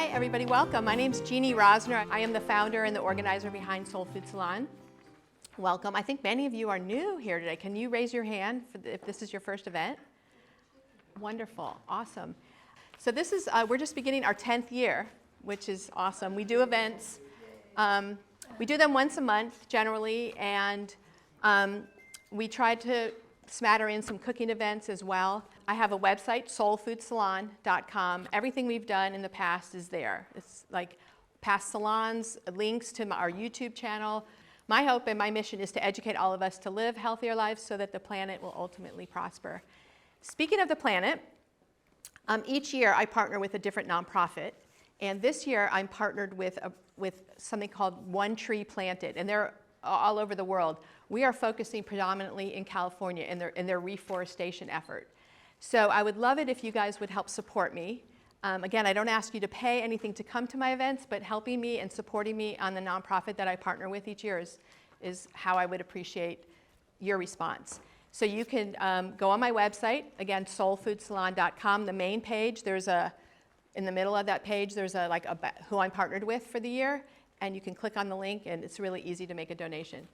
Hi, everybody. Welcome. My name's Jeannie Rosner. I am the founder and the organizer behind Soul Food Salon. Welcome. I think many of you are new here today. Can you raise your hand if this is your first event? Wonderful. Awesome. So this is, we're just beginning our 10th year, which is awesome. We do events. We do them once a month, generally, and we try to smatter in some cooking events as well. I have a website, soulfoodsalon.com. Everything we've done in the past is there. It's like past salons, links to our YouTube channel. My hope and my mission is to educate all of us to live healthier lives so that the planet will ultimately prosper. Speaking of the planet, each year I partner with a different nonprofit. And this year I'm partnered with something called One Tree Planted, and they're all over the world. We are focusing predominantly in California in their reforestation effort. So I would love it if you guys would help support me. Again, I don't ask you to pay anything to come to my events, but helping me and supporting me on the nonprofit that I partner with each year is how I would appreciate your response. So you can go on my website, again, soulfoodsalon.com, the main page. In the middle of that page, there's who I'm partnered with for the year, and you can click on the link, and it's really easy to make a donation.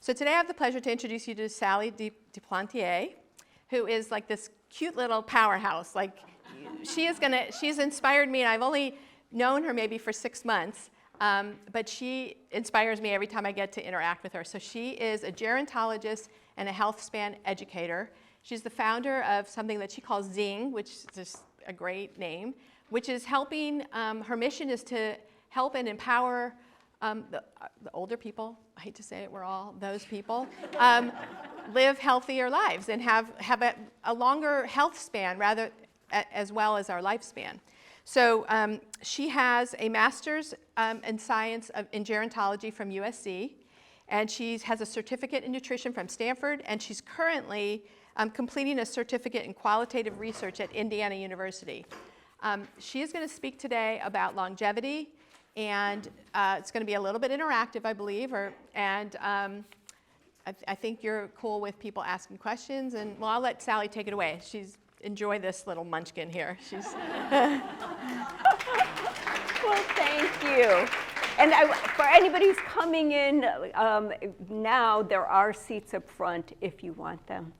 So today I have the pleasure to introduce you to Sally Duplantier, who is like this cute little powerhouse. Like she's inspired me, and I've only known her maybe for 6 months, but she inspires me every time I get to interact with her. So she is a gerontologist and a Healthspan educator. She's the founder of something that she calls Zing, which is just a great name, which is helping, her mission is to help and empower the older people, I hate to say it, we're all those people, live healthier lives and have a longer health span as well as our lifespan. So she has a master's in science in gerontology from USC, and she has a certificate in nutrition from Stanford, and she's currently completing a certificate in qualitative research at Indiana University. She is going to speak today about longevity, and it's going to be a little bit interactive, I believe, and I think you're cool with people asking questions, and well, I'll let Sally take it away. Enjoy this little munchkin here. Well, thank you. And for anybody who's coming in now, there are seats up front if you want them.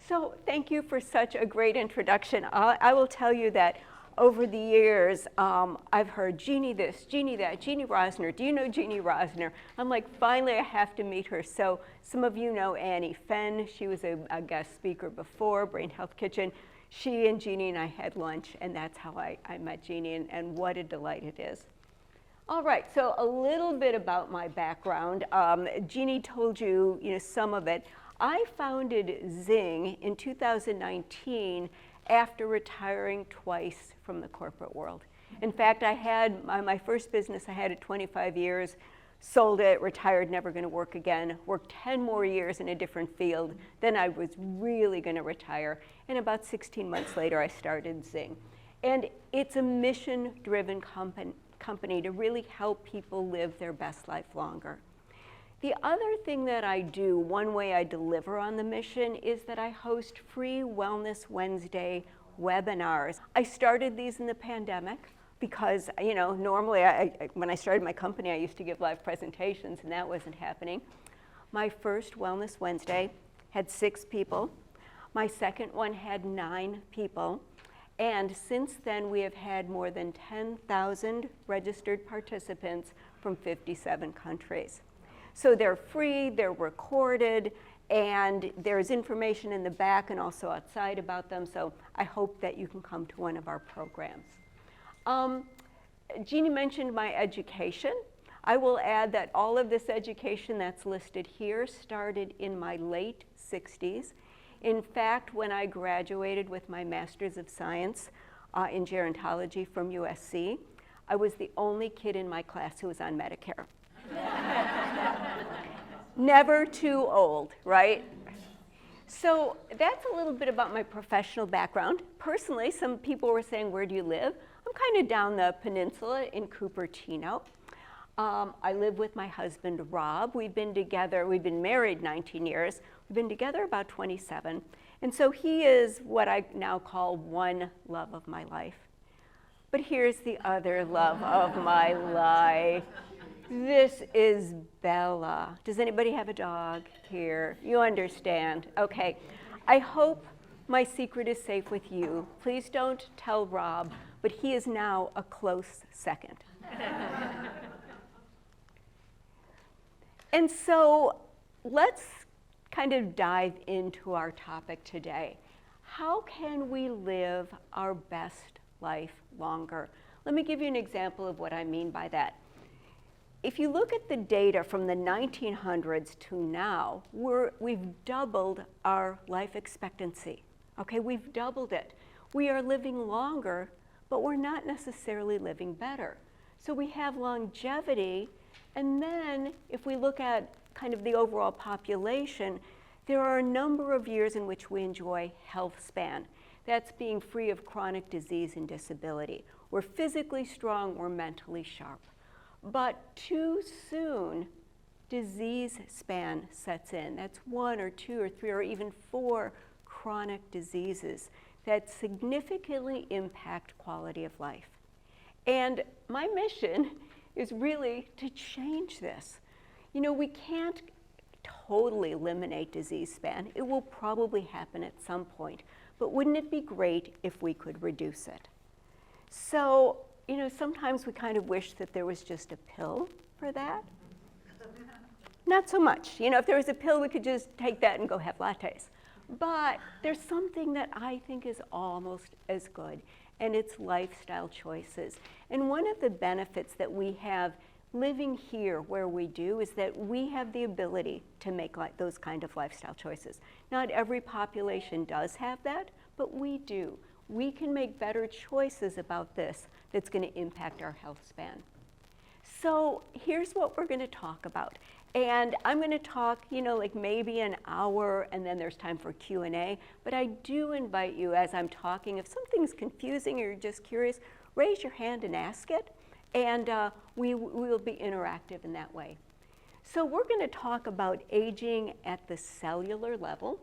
So thank you for such a great introduction. I will tell you that over the years, I've heard Jeannie this, Jeannie that, Jeannie Rosner. Do you know Jeannie Rosner? I'm like, finally, I have to meet her. So some of you know Annie Fenn. She was a guest speaker before, Brain Health Kitchen. She and Jeannie and I had lunch, and that's how I met Jeannie, and what a delight it is. All right, so a little bit about my background. Jeannie told you, some of it. I founded Zing in 2019 after retiring twice from the corporate world. In fact, I had my first business, I had it 25 years, sold it, retired, never gonna work again, worked 10 more years in a different field, then I was really gonna retire, and about 16 months later, I started Zing. And it's a mission-driven company to really help people live their best life longer. The other thing that I do, one way I deliver on the mission, is that I host free Wellness Wednesday webinars. I started these in the pandemic because, normally when I started my company, I used to give live presentations, and that wasn't happening. My first Wellness Wednesday had 6 people. My second one had 9 people. And since then, we have had more than 10,000 registered participants from 57 countries. So they're free, they're recorded, and there's information in the back and also outside about them, so I hope that you can come to one of our programs. Jeannie mentioned my education. I will add that all of this education that's listed here started in my late 60s. In fact, when I graduated with my Master's of Science in Gerontology from USC, I was the only kid in my class who was on Medicare. Never too old, right? So that's a little bit about my professional background. Personally, some people were saying, where do you live? I'm kind of down the peninsula in Cupertino. I live with my husband, Rob. We've been married 19 years. We've been together about 27. And so he is what I now call one love of my life. But here's the other love of my life. This is Bella. Does anybody have a dog here? You understand. Okay. I hope my secret is safe with you. Please don't tell Rob, but he is now a close second. And so let's kind of dive into our topic today. How can we live our best life longer? Let me give you an example of what I mean by that. If you look at the data from the 1900s to now, we've doubled our life expectancy. Okay, we've doubled it. We are living longer, but we're not necessarily living better. So we have longevity, and then if we look at kind of the overall population, there are a number of years in which we enjoy health span. That's being free of chronic disease and disability. We're physically strong, we're mentally sharp. But too soon, disease span sets in. That's 1 or 2 or 3 or even 4 chronic diseases that significantly impact quality of life. And my mission is really to change this. You know, we can't totally eliminate disease span. It will probably happen at some point, but wouldn't it be great if we could reduce it? So, you know, sometimes we kind of wish that there was just a pill for that. Not so much. You know, if there was a pill, we could just take that and go have lattes. But there's something that I think is almost as good, and it's lifestyle choices. And one of the benefits that we have living here where we do is that we have the ability to make those kind of lifestyle choices. Not every population does have that, but we do. We can make better choices about this that's going to impact our health span. So here's what we're going to talk about. And I'm going to talk, you know, like maybe an hour, and then there's time for Q&A. But I do invite you, as I'm talking, if something's confusing or you're just curious, raise your hand and ask it. And we will be interactive in that way. So we're going to talk about aging at the cellular level.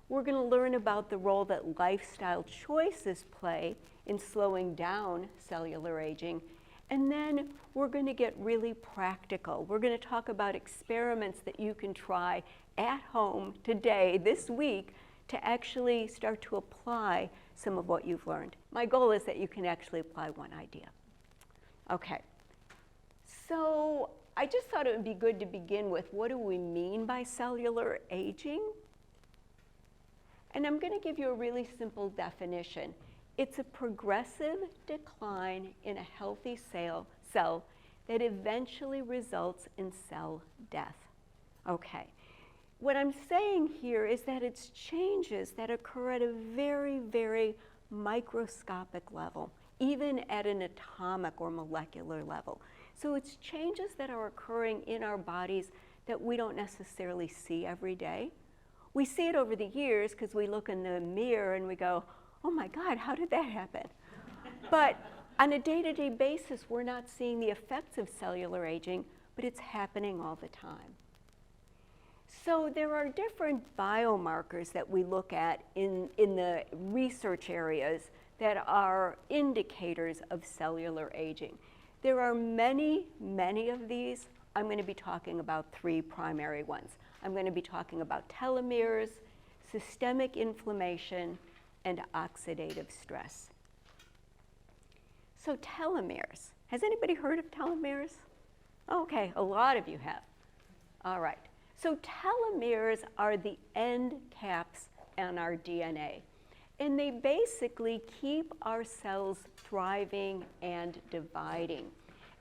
We're going to learn about the role that lifestyle choices play in slowing down cellular aging. And then we're going to get really practical. We're going to talk about experiments that you can try at home today, this week, to actually start to apply some of what you've learned. My goal is that you can actually apply one idea. Okay, so I just thought it would be good to begin with, what do we mean by cellular aging? And I'm going to give you a really simple definition. It's a progressive decline in a healthy cell that eventually results in cell death. Okay, what I'm saying here is that it's changes that occur at a very, very microscopic level, even at an atomic or molecular level. So it's changes that are occurring in our bodies that we don't necessarily see every day. We see it over the years because we look in the mirror and we go, oh my God, how did that happen? But on a day-to-day basis, we're not seeing the effects of cellular aging, but it's happening all the time. So there are different biomarkers that we look at in the research areas that are indicators of cellular aging. There are many, many of these. I'm going to be talking about 3 primary ones. I'm going to be talking about telomeres, systemic inflammation, and oxidative stress. So telomeres. Has anybody heard of telomeres? Okay, a lot of you have. All right. So telomeres are the end caps on our DNA. And they basically keep our cells thriving and dividing.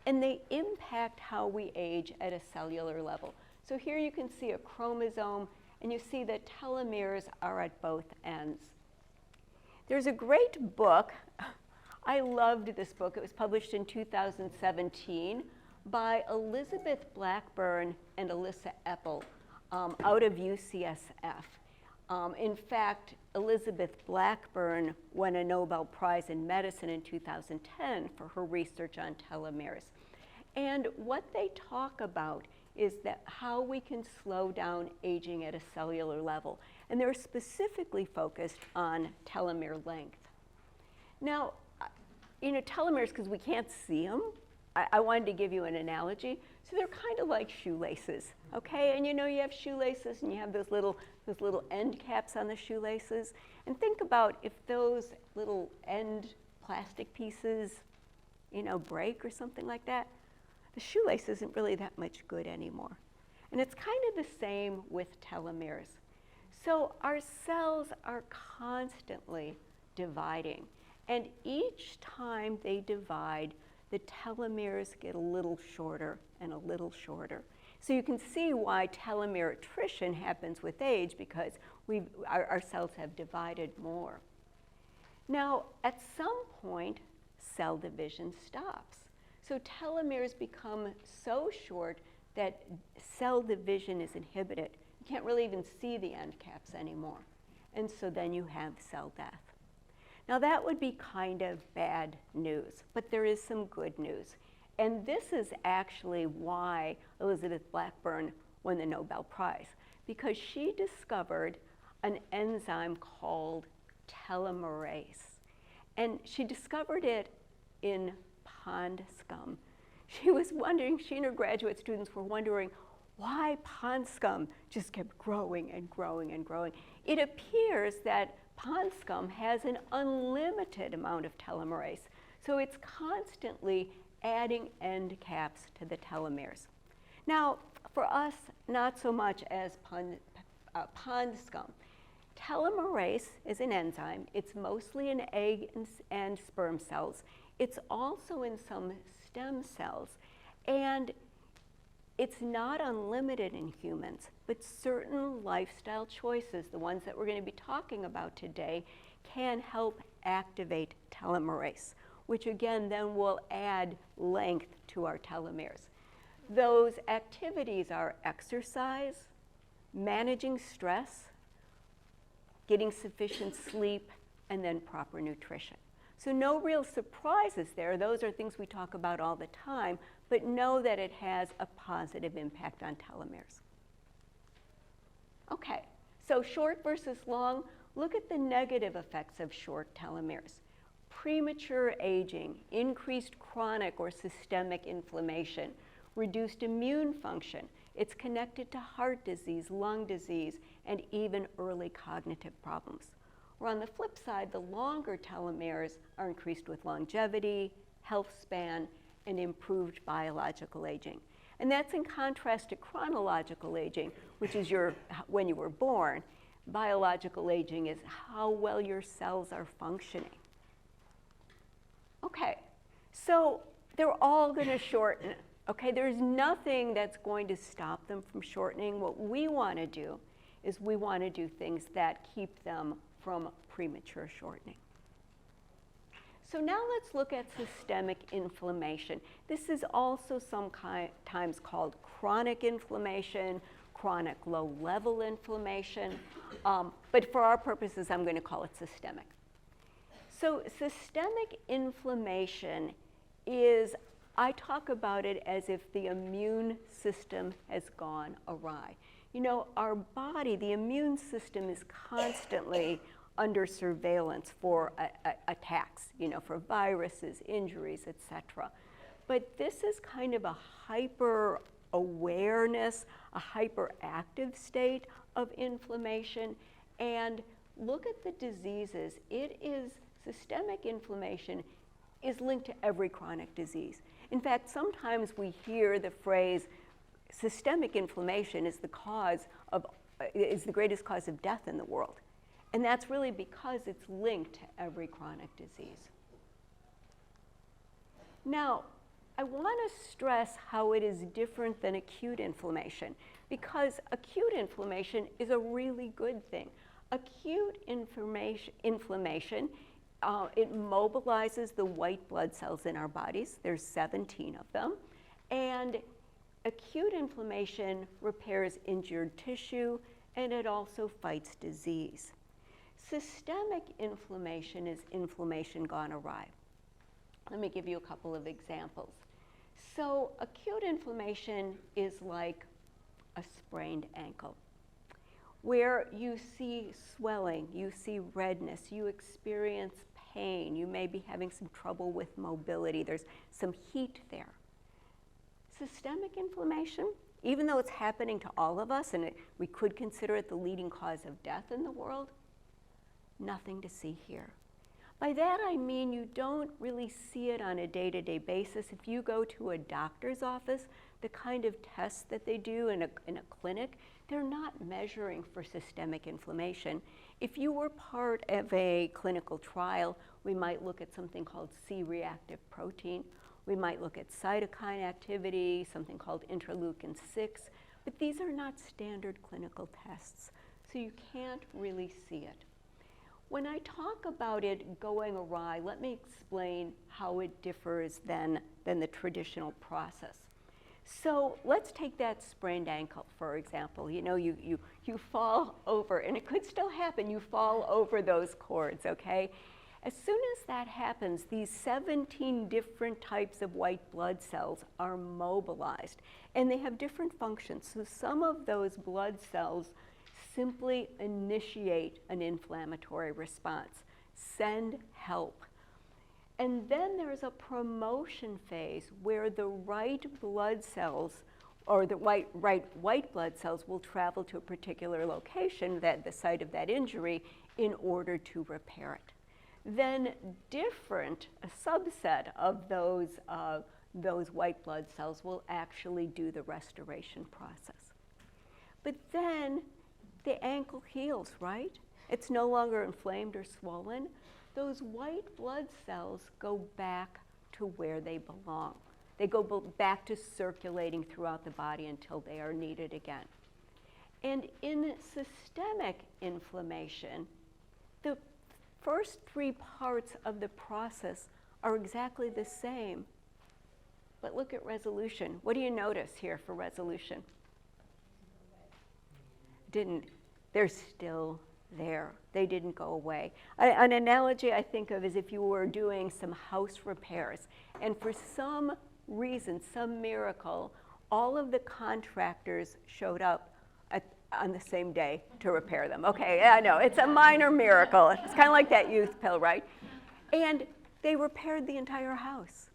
And they impact how we age at a cellular level. So here you can see a chromosome, and you see that telomeres are at both ends. There's a great book. I loved this book. It was published in 2017 by Elizabeth Blackburn and Alyssa Eppel out of UCSF. In fact, Elizabeth Blackburn won a Nobel Prize in Medicine in 2010 for her research on telomeres. And what they talk about is that how we can slow down aging at a cellular level. And they're specifically focused on telomere length. Now, you know, telomeres, because we can't see them, I wanted to give you an analogy. So they're kind of like shoelaces, okay? And you know, you have shoelaces and you have those little end caps on the shoelaces. And think about if those little end plastic pieces, you know, break or something like that, the shoelace isn't really that much good anymore. And it's kind of the same with telomeres. So our cells are constantly dividing. And each time they divide, the telomeres get a little shorter and a little shorter. So you can see why telomere attrition happens with age, because our cells have divided more. Now, at some point, cell division stops. So telomeres become so short that cell division is inhibited. You can't really even see the end caps anymore. And so then you have cell death. Now that would be kind of bad news, but there is some good news. And this is actually why Elizabeth Blackburn won the Nobel Prize, because she discovered an enzyme called telomerase. And she discovered it in pond scum. She was wondering, she and her graduate students were wondering why pond scum just kept growing and growing and growing. It appears that pond scum has an unlimited amount of telomerase. So it's constantly adding end caps to the telomeres. Now, for us, not so much as pond scum. Telomerase is an enzyme. It's mostly in egg and sperm cells. It's also in some stem cells. And it's not unlimited in humans, but certain lifestyle choices, the ones that we're going to be talking about today, can help activate telomerase, which again then will add length to our telomeres. Those activities are exercise, managing stress, getting sufficient sleep, and then proper nutrition. So no real surprises there. Those are things we talk about all the time, but know that it has a positive impact on telomeres. Okay, so short versus long, look at the negative effects of short telomeres. Premature aging, increased chronic or systemic inflammation, reduced immune function. It's connected to heart disease, lung disease, and even early cognitive problems. Or on the flip side, the longer telomeres are increased with longevity, health span, and improved biological aging. And that's in contrast to chronological aging, which is when you were born. Biological aging is how well your cells are functioning. Okay, so they're all going to shorten. Okay, there's nothing that's going to stop them from shortening. What we want to do is we want to do things that keep them from premature shortening. So now let's look at systemic inflammation. This is also sometimes called chronic inflammation, chronic low-level inflammation, but for our purposes, I'm going to call it systemic. So systemic inflammation is, I talk about it as if the immune system has gone awry. You know, our body, the immune system is constantly under surveillance for attacks, you know, for viruses, injuries, etc. But this is kind of a hyper awareness, a hyperactive state of inflammation. And look at the diseases. Systemic inflammation is linked to every chronic disease. In fact, sometimes we hear the phrase systemic inflammation is the greatest cause of death in the world. And that's really because it's linked to every chronic disease. Now, I want to stress how it is different than acute inflammation, because acute inflammation is a really good thing. Acute inflammation, it mobilizes the white blood cells in our bodies. There's 17 of them. And acute inflammation repairs injured tissue, and it also fights disease. Systemic inflammation is inflammation gone awry. Let me give you a couple of examples. So acute inflammation is like a sprained ankle, where you see swelling, you see redness, you experience pain. You may be having some trouble with mobility. There's some heat there. Systemic inflammation, even though it's happening to all of us, and we could consider it the leading cause of death in the world, nothing to see here. By that I mean you don't really see it on a day-to-day basis. If you go to a doctor's office, the kind of tests that they do in a clinic, they're not measuring for systemic inflammation. If you were part of a clinical trial, we might look at something called C-reactive protein. We might look at cytokine activity, something called interleukin-6, but these are not standard clinical tests, so you can't really see it. When I talk about it going awry, let me explain how it differs than the traditional process. So let's take that sprained ankle, for example. You know, you fall over, and it could still happen, you fall over those cords, okay? As soon as that happens, these 17 different types of white blood cells are mobilized, and they have different functions. So some of those blood cells simply initiate an inflammatory response, send help. And then there's a promotion phase where the right blood cells, or the right white blood cells, will travel to a particular location, the site of that injury, in order to repair it. Then a subset of those white blood cells will actually do the restoration process. But then the ankle heals, right? It's no longer inflamed or swollen. Those white blood cells go back to where they belong. They go back to circulating throughout the body until they are needed again. And in systemic inflammation, the first 3 parts of the process are exactly the same. But look at resolution. What do you notice here for resolution? They're still there. They didn't go away. An analogy I think of is if you were doing some house repairs, and for some reason, some miracle, all of the contractors showed up on the same day to repair them. Okay, I know, it's a minor miracle. It's kind of like that youth pill, right? And they repaired the entire house.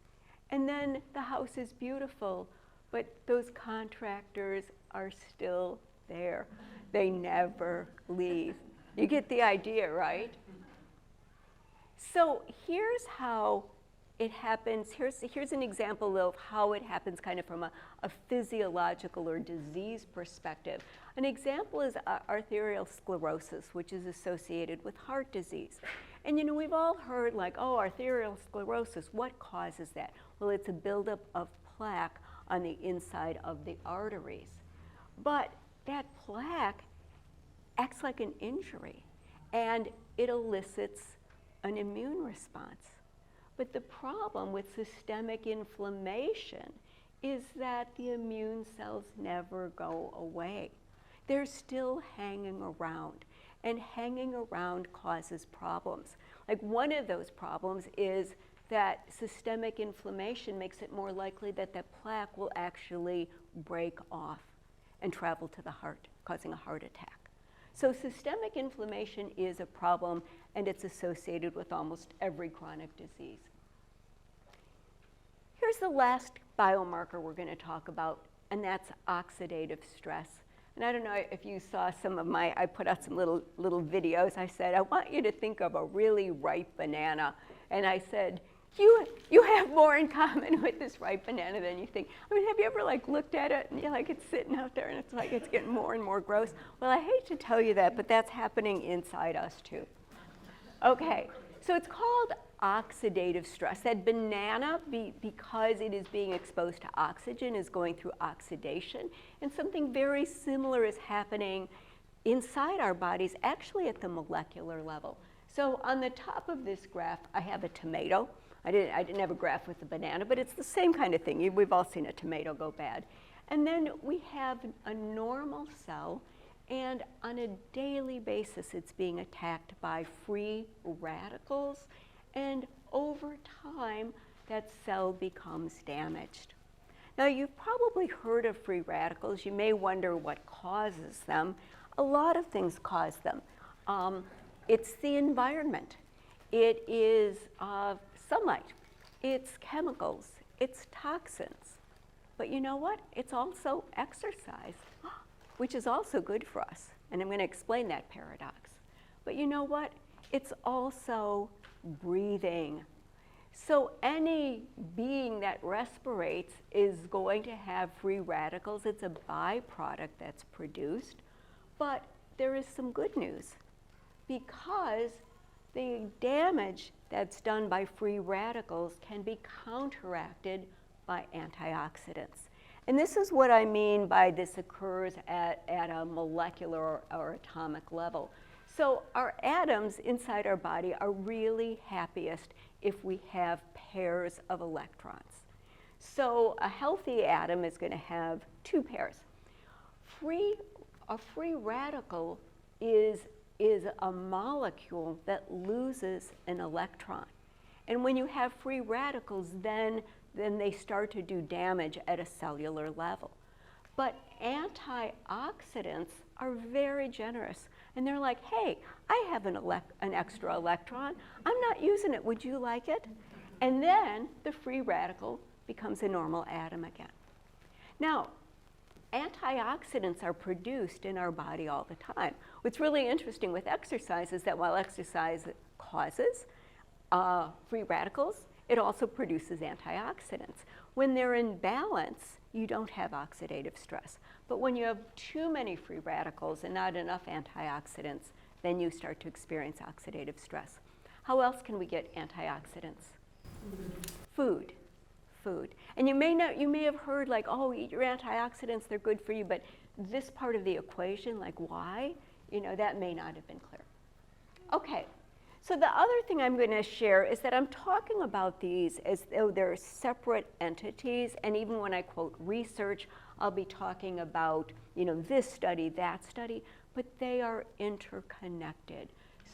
And then the house is beautiful, but those contractors are still there. They never leave. You get the idea, right? So here's how it happens. Here's an example of how it happens kind of from a physiological or disease perspective. An example is arterial sclerosis, which is associated with heart disease. And you know, we've all heard like, oh, arterial sclerosis, what causes that? Well, it's a buildup of plaque on the inside of the arteries. But that plaque acts like an injury, and it elicits an immune response. But the problem with systemic inflammation is that the immune cells never go away. They're still hanging around, and hanging around causes problems. Like one of those problems is that systemic inflammation makes it more likely that that plaque will actually break off and travel to the heart, causing a heart attack. So systemic inflammation is a problem, and it's associated with almost every chronic disease. Here's the last biomarker we're going to talk about, and that's oxidative stress. And I don't know if you saw some of I put out some little videos. I said, I want you to think of a really ripe banana. And I said, you have more in common with this ripe banana than you think. I mean, have you ever like looked at it and you're like, it's sitting out there and it's like it's getting more and more gross? Well, I hate to tell you that, but that's happening inside us too. Okay, so it's called oxidative stress. That banana, because it is being exposed to oxygen, is going through oxidation, and something very similar is happening inside our bodies, actually at the molecular level. So on the top of this graph, I have a tomato. I didn't have a graph with the banana, but it's the same kind of thing. We've all seen a tomato go bad. And then we have a normal cell, and on a daily basis, it's being attacked by free radicals, and over time, that cell becomes damaged. Now, you've probably heard of free radicals. You may wonder what causes them. A lot of things cause them. It's the environment. it is sunlight, it's chemicals, it's toxins. But you know what? It's also exercise, which is also good for us. And I'm going to explain that paradox. But you know what? It's also breathing. So any being that respirates is going to have free radicals. It's a byproduct that's produced. But there is some good news, because the damage that's done by free radicals can be counteracted by antioxidants. And this is what I mean by this occurs at a molecular or atomic level. So our atoms inside our body are really happiest if we have pairs of electrons. So a healthy atom is going to have 2 pairs. A free radical is a molecule that loses an electron. And when you have free radicals, then they start to do damage at a cellular level. But antioxidants are very generous. And they're like, hey, I have an extra electron. I'm not using it. Would you like it? And then the free radical becomes a normal atom again. Now, antioxidants are produced in our body all the time. What's really interesting with exercise is that while exercise causes free radicals, it also produces antioxidants. When they're in balance, you don't have oxidative stress. But when you have too many free radicals and not enough antioxidants, then you start to experience oxidative stress. How else can we get antioxidants? Food. And you may have heard like, oh, eat your antioxidants, they're good for you, but this part of the equation, like why, that may not have been clear. Okay, so the other thing I'm going to share is that I'm talking about these as though they're separate entities, and even when I quote research, I'll be talking about, this study, that study, but they are interconnected.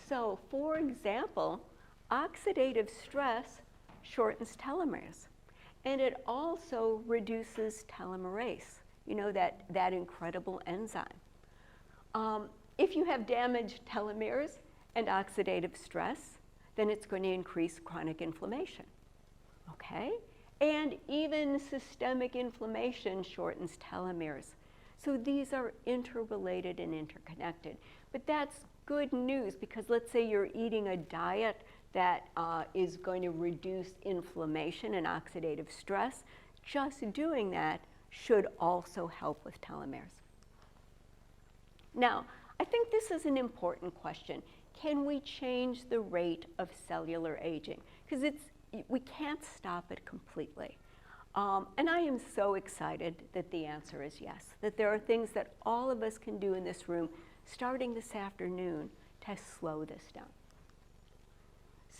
So, for example, oxidative stress shortens telomeres, and it also reduces telomerase, that incredible enzyme. If you have damaged telomeres and oxidative stress, then it's going to increase chronic inflammation, okay? And even systemic inflammation shortens telomeres. So these are interrelated and interconnected. But that's good news, because let's say you're eating a diet that is going to reduce inflammation and oxidative stress. Just doing that should also help with telomeres. Now, I think this is an important question. Can we change the rate of cellular aging? Because we can't stop it completely. And I am so excited that the answer is yes, that there are things that all of us can do in this room starting this afternoon to slow this down.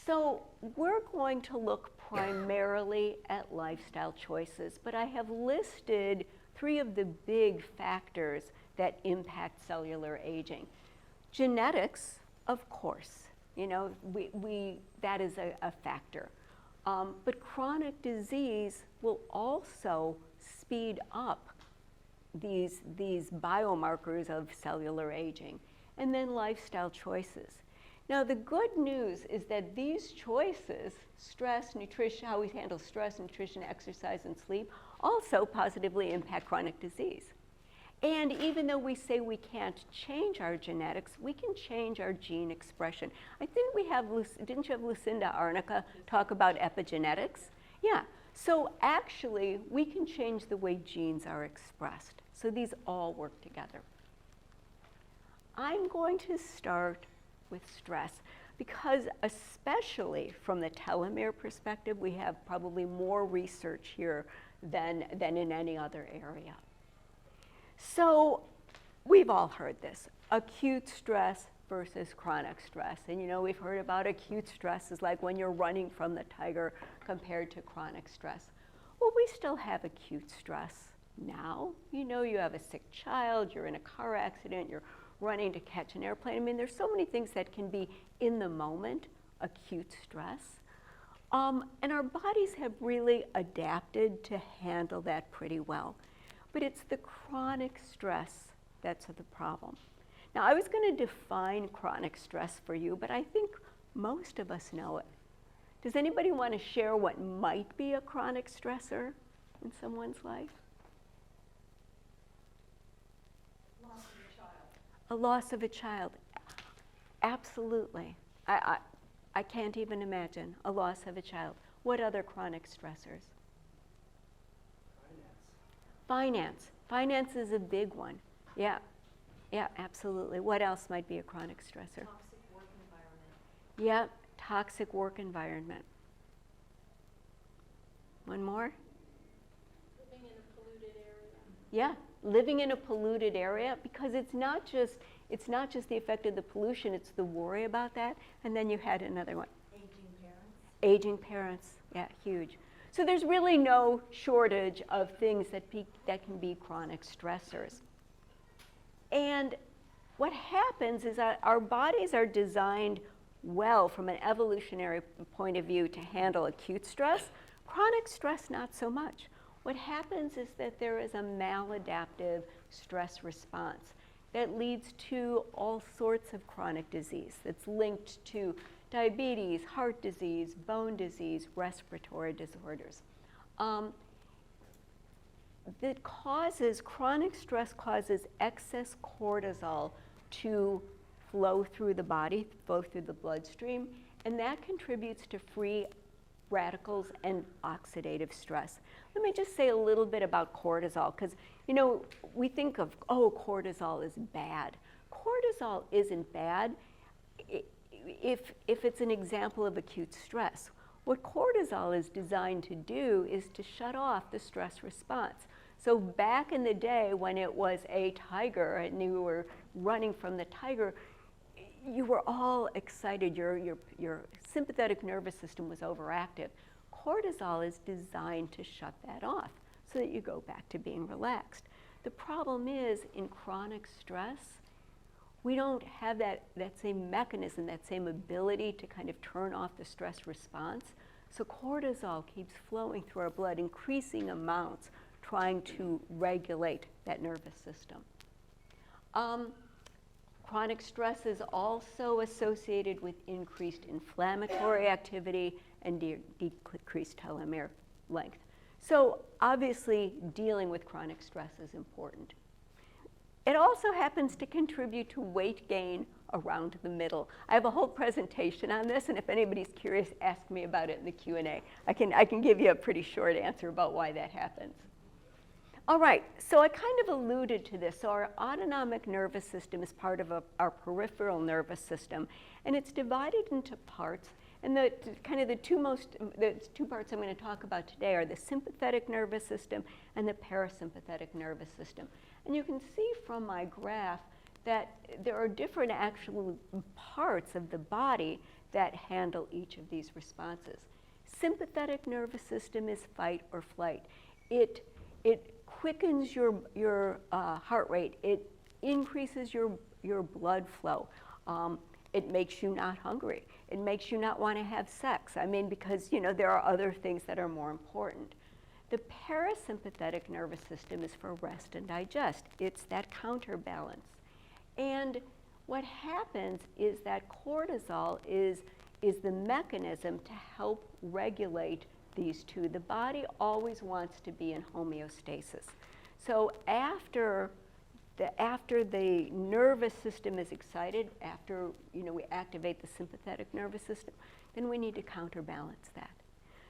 So we're going to look primarily at lifestyle choices, but I have listed 3 of the big factors that impact cellular aging. Genetics, of course, that is a factor. But chronic disease will also speed up these biomarkers of cellular aging. And then lifestyle choices. Now, the good news is that these choices, stress, nutrition, how we handle stress, nutrition, exercise, and sleep, also positively impact chronic disease. And even though we say we can't change our genetics, we can change our gene expression. I think didn't you have Lucinda Arnica talk about epigenetics? Yeah, so actually we can change the way genes are expressed. So these all work together. I'm going to start with stress, because especially from the telomere perspective, we have probably more research here than in any other area. So we've all heard this, acute stress versus chronic stress. And we've heard about acute stress is like when you're running from the tiger compared to chronic stress. Well, we still have acute stress now. You have a sick child, you're in a car accident, you're running to catch an airplane. There's so many things that can be in the moment, acute stress. And our bodies have really adapted to handle that pretty well. But it's the chronic stress that's the problem. Now, I was going to define chronic stress for you, but I think Most of us know it. Does anybody want to share what might be a chronic stressor in someone's life? Loss of a child. A loss of a child. Absolutely. I can't even imagine a loss of a child. What other chronic stressors? Finance. Finance is a big one. Yeah. Yeah, absolutely. What else might be a chronic stressor? Toxic work environment. Yeah, toxic work environment. One more? Living in a polluted area. Yeah, living in a polluted area, because it's not just the effect of the pollution, it's the worry about that. And then you had another one. Aging parents. Aging parents, yeah, huge. So there's really no shortage of things that can be chronic stressors. And what happens is that our bodies are designed well from an evolutionary point of view to handle acute stress. Chronic stress, not so much. What happens is that there is a maladaptive stress response that leads to all sorts of chronic disease that's linked to diabetes, heart disease, bone disease, respiratory disorders. Chronic stress causes excess cortisol to flow through the body, flow through the bloodstream, and that contributes to free radicals and oxidative stress. Let me just say a little bit about cortisol, because we think of, cortisol is bad. Cortisol isn't bad if it's an example of acute stress. What cortisol is designed to do is to shut off the stress response. So back in the day when it was a tiger and you were running from the tiger, you were all excited, your sympathetic nervous system was overactive. Cortisol is designed to shut that off so that you go back to being relaxed. The problem is, in chronic stress, we don't have that same mechanism, that same ability to kind of turn off the stress response. So cortisol keeps flowing through our blood, increasing amounts, trying to regulate that nervous system. Chronic stress is also associated with increased inflammatory activity and decreased telomere length. So obviously, dealing with chronic stress is important. It also happens to contribute to weight gain around the middle. I have a whole presentation on this, and if anybody's curious, ask me about it in the Q&A. I can give you a pretty short answer about why that happens. All right, so I kind of alluded to this. So our autonomic nervous system is part of our peripheral nervous system, and it's divided into parts. And the two parts I'm going to talk about today are the sympathetic nervous system and the parasympathetic nervous system. And you can see from my graph that there are different actual parts of the body that handle each of these responses. Sympathetic nervous system is fight or flight. It quickens your heart rate. It increases your blood flow. It makes you not hungry. It makes you not want to have sex. I mean, because there are other things that are more important. The parasympathetic nervous system is for rest and digest. It's that counterbalance. And what happens is that cortisol is the mechanism to help regulate these two. The body always wants to be in homeostasis. So after the nervous system is excited, after we activate the sympathetic nervous system, then we need to counterbalance that.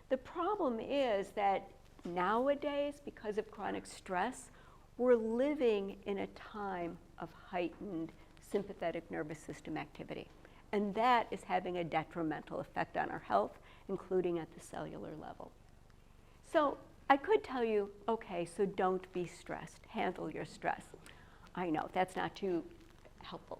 The problem is that nowadays, because of chronic stress, we're living in a time of heightened sympathetic nervous system activity. And that is having a detrimental effect on our health, including at the cellular level. So I could tell you, okay, so don't be stressed, handle your stress. I know, that's not too helpful.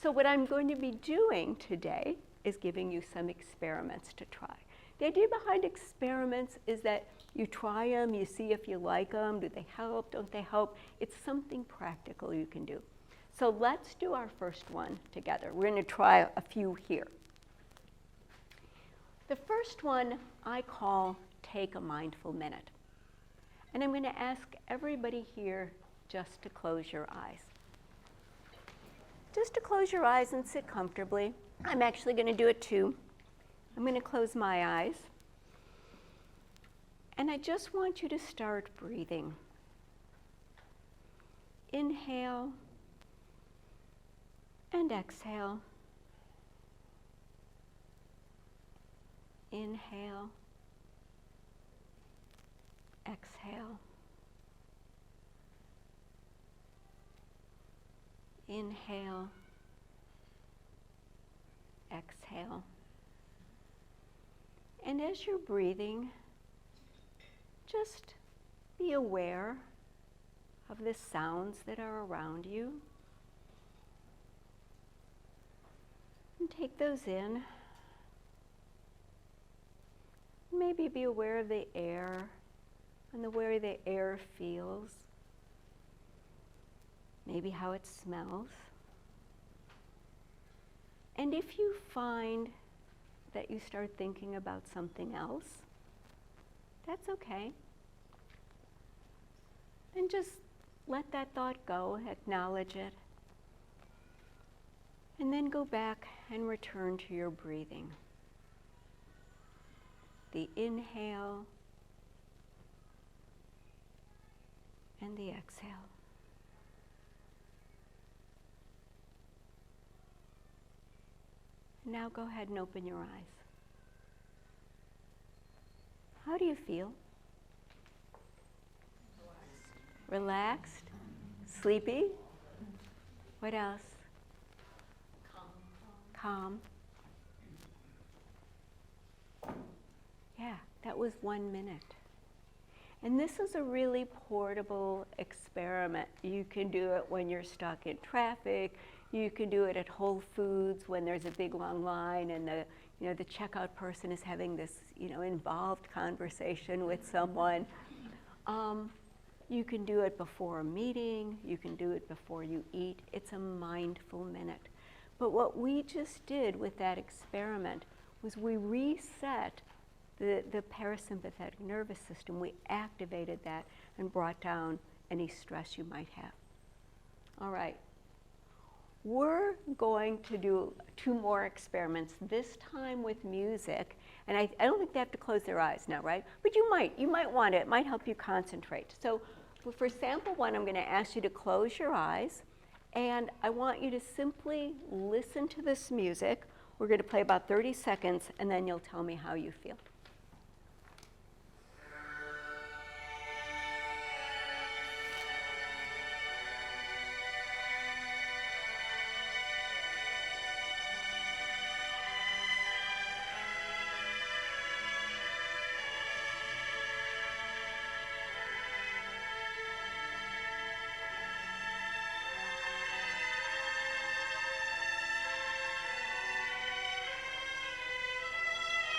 So what I'm going to be doing today is giving you some experiments to try. The idea behind experiments is that you try them, you see if you like them, do they help, don't they help? It's something practical you can do. So let's do our first one together. We're going to try a few here. The first one I call Take a Mindful Minute. And I'm going to ask everybody here just to close your eyes. just to close your eyes and sit comfortably. I'm actually going to do it too. I'm going to close my eyes. And I just want you to start breathing. Inhale and exhale. Inhale, exhale. Inhale, exhale. And as you're breathing, just be aware of the sounds that are around you. And take those in. Maybe be aware of the air and the way the air feels. Maybe how it smells. And if you find that you start thinking about something else, that's okay. And just let that thought go, acknowledge it, and then go back and return to your breathing. The inhale and the exhale. Now go ahead and open your eyes. How do you feel? Relaxed? Sleepy? What else? Calm. Yeah, that was 1 minute. And this is a really portable experiment. You can do it when you're stuck in traffic. You can do it at Whole Foods when there's a big long line and the checkout person is having this involved conversation with someone. You can do it before a meeting. You can do it before you eat. It's a mindful minute. But what we just did with that experiment was we reset the parasympathetic nervous system. We activated that and brought down any stress you might have. All right. We're going to do 2 more experiments, this time with music. And I don't think they have to close their eyes now, right? But you might want it. It might help you concentrate. So for sample 1, I'm going to ask you to close your eyes. And I want you to simply listen to this music. We're going to play about 30 seconds, and then you'll tell me how you feel.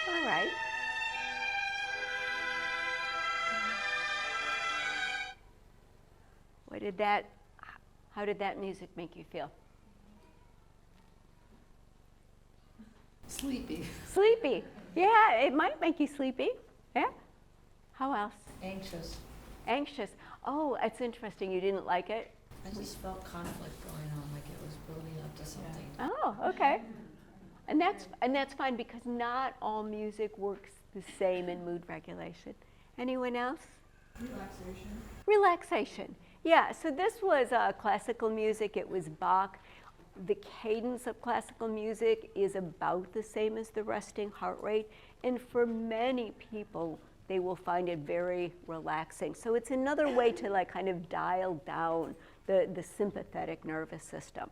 All right. How did that music make you feel? Sleepy. Sleepy. Yeah, it might make you sleepy. Yeah? How else? Anxious. Anxious. Oh, it's interesting. You didn't like it? I just felt conflict going on, like it was building up to something. Oh, okay. And that's fine because not all music works the same in mood regulation. Anyone else? Relaxation. Relaxation. Yeah, so this was classical music. It was Bach. The cadence of classical music is about the same as the resting heart rate. And for many people, they will find it very relaxing. So it's another way to kind of dial down the sympathetic nervous system.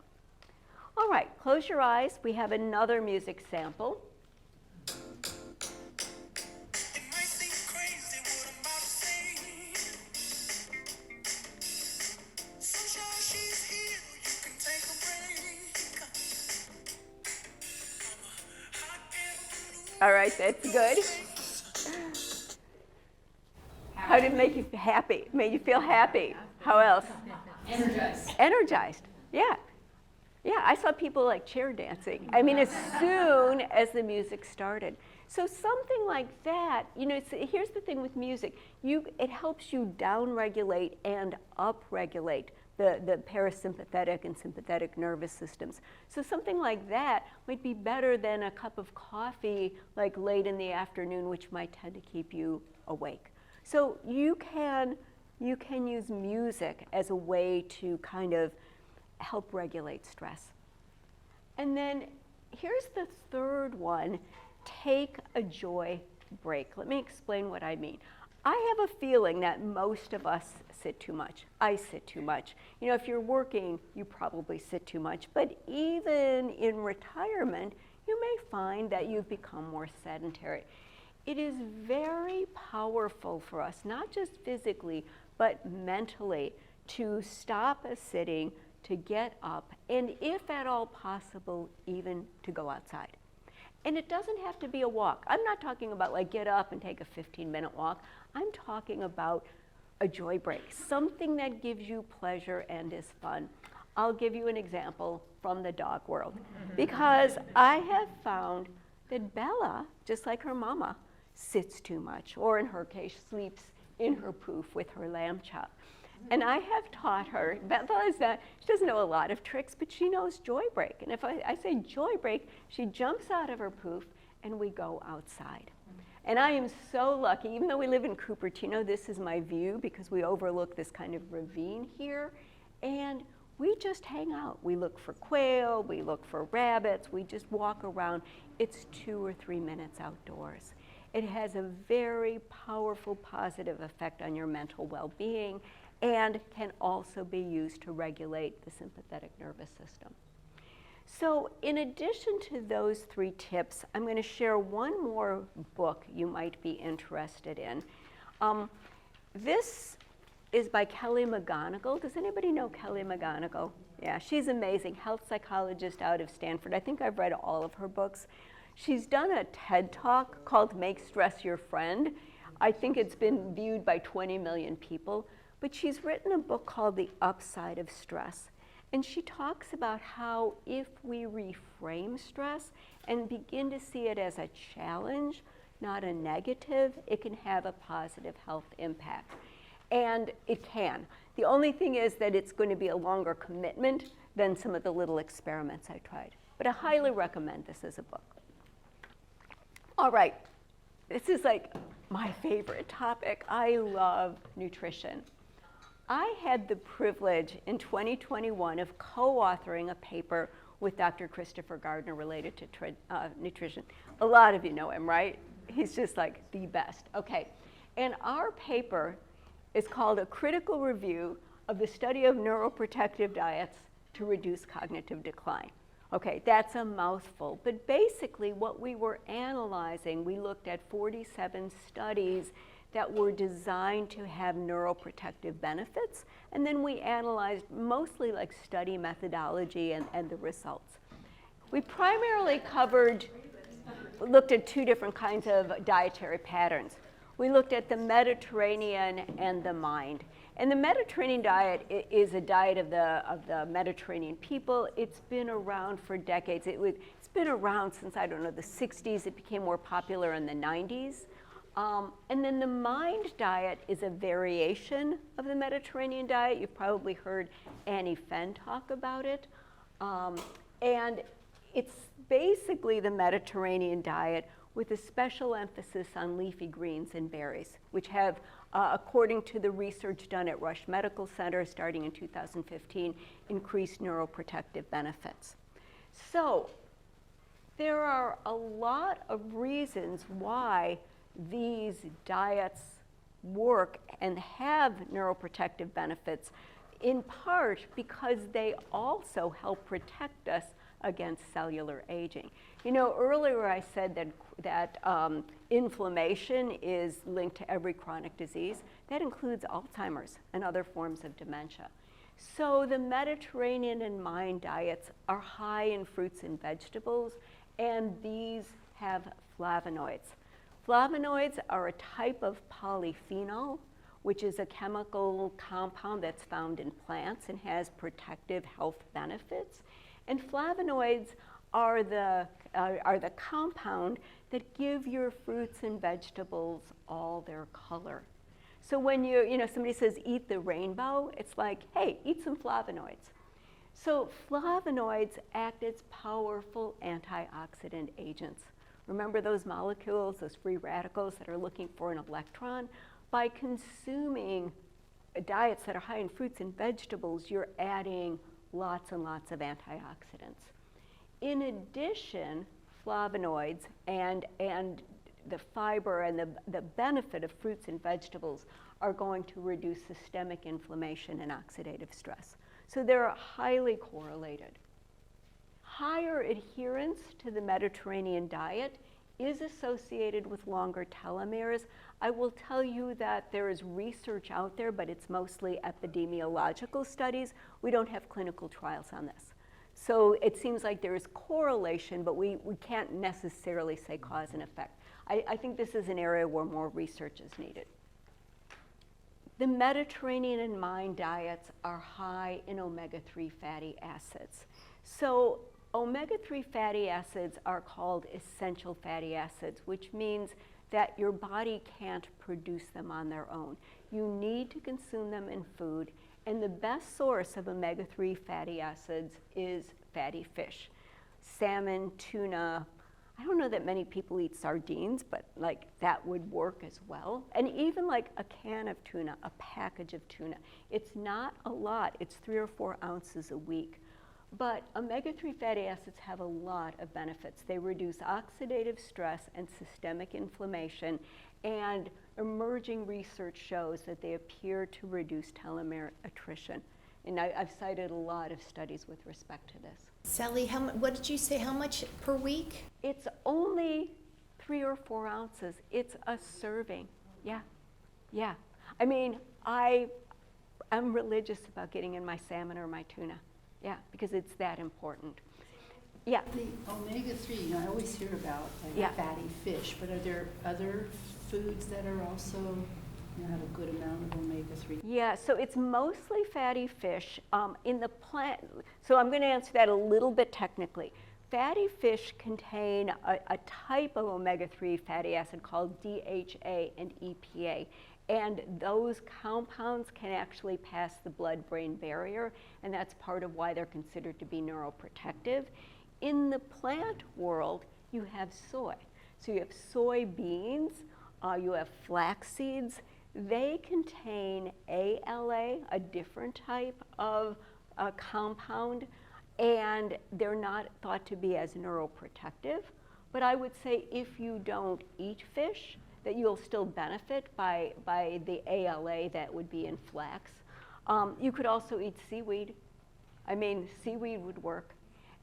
All right, close your eyes. We have another music sample. All right, that's good. How did it make you happy? Made you feel happy. How else? Energized. Energized, yeah. Yeah, I saw people chair dancing. I mean, as soon as the music started. So something like that, here's the thing with music. It helps you down-regulate and up-regulate the parasympathetic and sympathetic nervous systems. So something like that might be better than a cup of coffee like late in the afternoon, which might tend to keep you awake. So you can use music as a way to kind of help regulate stress. And then here's the third one, take a joy break. Let me explain what I mean. I have a feeling that most of us sit too much. I sit too much. You know, if you're working, you probably sit too much. But even in retirement, you may find that you've become more sedentary. It is very powerful for us, not just physically, but mentally, to stop a sitting, to get up, and if at all possible, even to go outside. And it doesn't have to be a walk. I'm not talking about like get up and take a 15-minute walk. I'm talking about a joy break, something that gives you pleasure and is fun. I'll give you an example from the dog world, because I have found that Bella, just like her mama, sits too much, or in her case, sleeps in her poof with her lamb chop. And I have taught her, Bella is not, she doesn't know a lot of tricks, but she knows joy break. And if I say joy break, she jumps out of her poof and we go outside. And I am so lucky, even though we live in Cupertino, this is my view because we overlook this kind of ravine here. And we just hang out. We look for quail, we look for rabbits, we just walk around. It's 2 or 3 minutes outdoors. It has a very powerful positive effect on your mental well-being and can also be used to regulate the sympathetic nervous system. So in addition to those 3 tips, I'm going to share one more book you might be interested in. This is by Kelly McGonigal. Does anybody know Kelly McGonigal? Yeah, she's amazing, health psychologist out of Stanford. I think I've read all of her books. She's done a TED Talk called Make Stress Your Friend. I think it's been viewed by 20 million people. But she's written a book called The Upside of Stress. And she talks about how if we reframe stress and begin to see it as a challenge, not a negative, it can have a positive health impact. And it can. The only thing is that it's going to be a longer commitment than some of the little experiments I tried. But I highly recommend this as a book. All right, this is like my favorite topic. I love nutrition. I had the privilege in 2021 of co-authoring a paper with Dr. Christopher Gardner related to nutrition. A lot of you know him, right? He's just like the best. Okay, and our paper is called A Critical Review of the Study of Neuroprotective Diets to Reduce Cognitive Decline. Okay, that's a mouthful, but basically what we were analyzing, we looked at 47 studies that were designed to have neuroprotective benefits, and then we analyzed mostly like study methodology and the results. We primarily looked at 2 different kinds of dietary patterns. We looked at the Mediterranean and the mind. And the Mediterranean diet is a diet of the Mediterranean people. It's been around for decades. It's been around since, I don't know, the 60s. It became more popular in the 90s. And then the mind diet is a variation of the Mediterranean diet. You've probably heard Annie Fenn talk about it. And it's basically the Mediterranean diet with a special emphasis on leafy greens and berries, which have, according to the research done at Rush Medical Center starting in 2015, increased neuroprotective benefits. So there are a lot of reasons why these diets work and have neuroprotective benefits, in part because they also help protect us against cellular aging. You know, earlier I said that inflammation is linked to every chronic disease. That includes Alzheimer's and other forms of dementia. So the Mediterranean and mind diets are high in fruits and vegetables, and these have flavonoids. Flavonoids are a type of polyphenol, which is a chemical compound that's found in plants and has protective health benefits. And flavonoids are the compound that give your fruits and vegetables all their color. So when somebody says eat the rainbow, it's like, hey, eat some flavonoids. So flavonoids act as powerful antioxidant agents. Remember those molecules, those free radicals that are looking for an electron? By consuming diets that are high in fruits and vegetables, you're adding lots and lots of antioxidants. In addition, flavonoids and the fiber and the benefit of fruits and vegetables are going to reduce systemic inflammation and oxidative stress. So they're highly correlated. Higher adherence to the Mediterranean diet is associated with longer telomeres. I will tell you that there is research out there, but it's mostly epidemiological studies. We don't have clinical trials on this. So it seems like there is correlation, but we can't necessarily say cause and effect. I think this is an area where more research is needed. The Mediterranean and Main diets are high in omega-3 fatty acids. So omega-3 fatty acids are called essential fatty acids, which means that your body can't produce them on their own. You need to consume them in food, and the best source of omega-3 fatty acids is fatty fish. Salmon, tuna. I don't know that many people eat sardines, but like that would work as well. And even like a can of tuna, a package of tuna. It's not a lot, it's 3 or 4 ounces a week. But omega-3 fatty acids have a lot of benefits. They reduce oxidative stress and systemic inflammation, and emerging research shows that they appear to reduce telomere attrition. And I've cited a lot of studies with respect to this. Sally, what did you say, how much per week? It's only 3 or 4 ounces. It's a serving. Yeah. I mean, I'm religious about getting in my salmon or my tuna. Yeah, because it's that important. Yeah. The omega-3, I always hear about fatty fish, but are there other foods that are also have a good amount of omega-3? Yeah, so it's mostly fatty fish in the plant. So I'm going to answer that a little bit technically. Fatty fish contain a type of omega-3 fatty acid called DHA and EPA. And those compounds can actually pass the blood-brain barrier, and that's part of why they're considered to be neuroprotective. In the plant world, you have soy. So you have soybeans, you have flax seeds. They contain ALA, a different type of compound, and they're not thought to be as neuroprotective. But I would say if you don't eat fish, that you'll still benefit by the ALA that would be in flax. You could also eat seaweed. I mean, seaweed would work.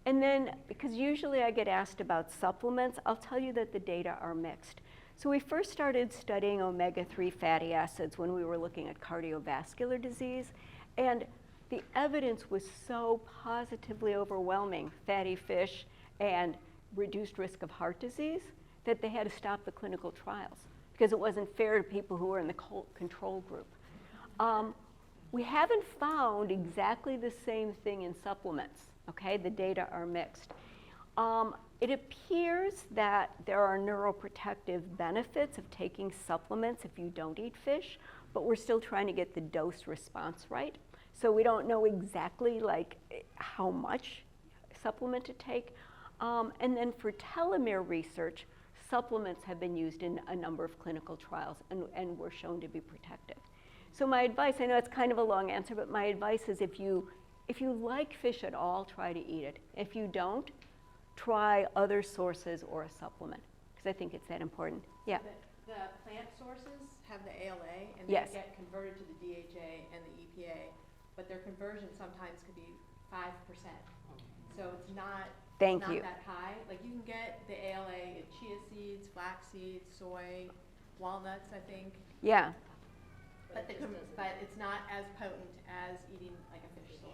And then, because usually I get asked about supplements, I'll tell you that the data are mixed. So we first started studying omega-3 fatty acids when we were looking at cardiovascular disease, and the evidence was so positively overwhelming, fatty fish and reduced risk of heart disease, that they had to stop the clinical trials because it wasn't fair to people who were in the control group. We haven't found exactly the same thing in supplements, okay? The data are mixed. It appears that there are neuroprotective benefits of taking supplements if you don't eat fish, but we're still trying to get the dose response right. So we don't know exactly like how much supplement to take. And then for telomere research, supplements have been used in a number of clinical trials and were shown to be protective. So my advice, I know it's kind of a long answer, but my advice is if you like fish at all, try to eat it. If you don't, try other sources or a supplement, because I think it's that important. Yeah. The plant sources have the ALA, and Yes. they get converted to the DHA and the EPA, but their conversion sometimes could be 5%. So it's not Thank you. that high. Like you can get the ALA in chia seeds, flax seeds, soy, walnuts, I think. Yeah. But it's not as potent as eating like a fish source.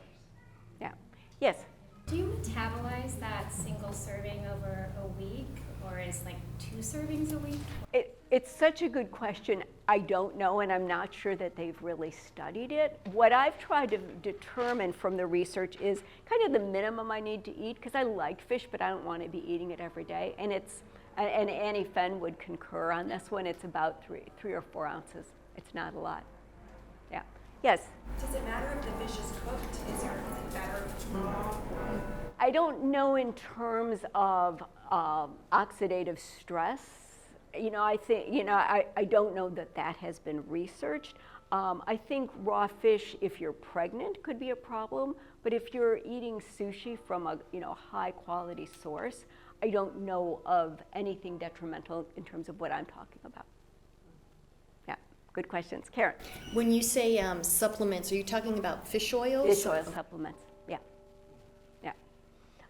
Yeah. Yes. Do you metabolize that single serving over a week, or is like 2 servings a week? It's such a good question. I don't know, and I'm not sure that they've really studied it. What I've tried to determine from the research is kind of the minimum I need to eat, because I like fish, but I don't want to be eating it every day. And Annie Fenn would concur on this one. It's about 3 or 4 ounces It's not a lot. Yeah. Yes? Does it matter if the fish is cooked? Is it better if it's raw? I don't know in terms of oxidative stress. I think, I don't know that that has been researched. I think raw fish, if you're pregnant, could be a problem. But if you're eating sushi from a high quality source, I don't know of anything detrimental in terms of what I'm talking about. Yeah, good questions. Karen? When you say supplements, are you talking about fish oils? Fish oil supplements, yeah. Yeah.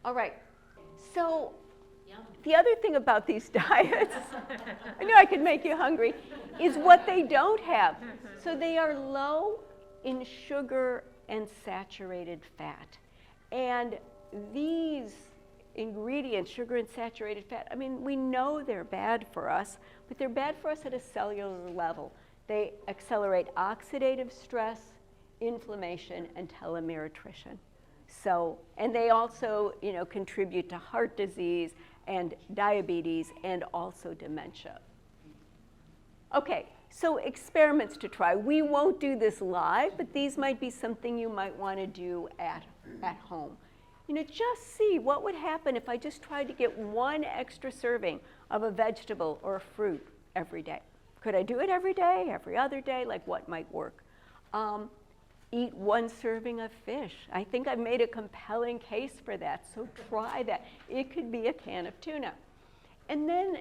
All right, so the other thing about these diets, I knew I could make you hungry, is what they don't have. So they are low in sugar and saturated fat. And these ingredients, sugar and saturated fat, I mean, we know they're bad for us, but they're bad for us at a cellular level. They accelerate oxidative stress, inflammation, and telomere attrition. So, and they also, contribute to heart disease and diabetes and also dementia. Okay, so experiments to try. We won't do this live, but these might be something you might want to do at home. Just see what would happen if I just tried to get one extra serving of a vegetable or a fruit every day. Could I do it every day, every other day? Like, what might work? Eat one serving of fish. I think I've made a compelling case for that, so try that. It could be a can of tuna. And then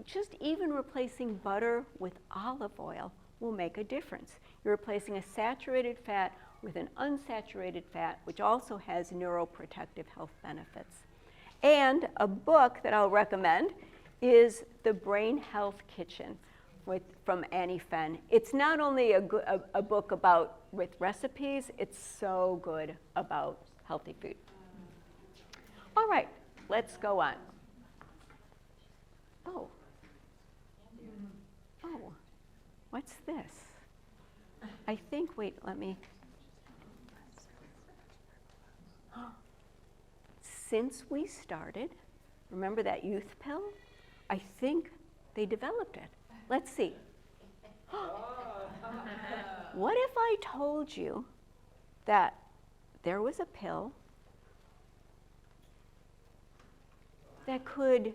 just even replacing butter with olive oil will make a difference. You're replacing a saturated fat with an unsaturated fat, which also has neuroprotective health benefits. And a book that I'll recommend is The Brain Health Kitchen from Annie Fenn. It's not only a book with recipes, it's so good about healthy food. All right, let's go on. Oh, what's this? I think, wait, let me. Since we started, remember that youth pill? I think they developed it. Let's see. What if I told you that there was a pill that could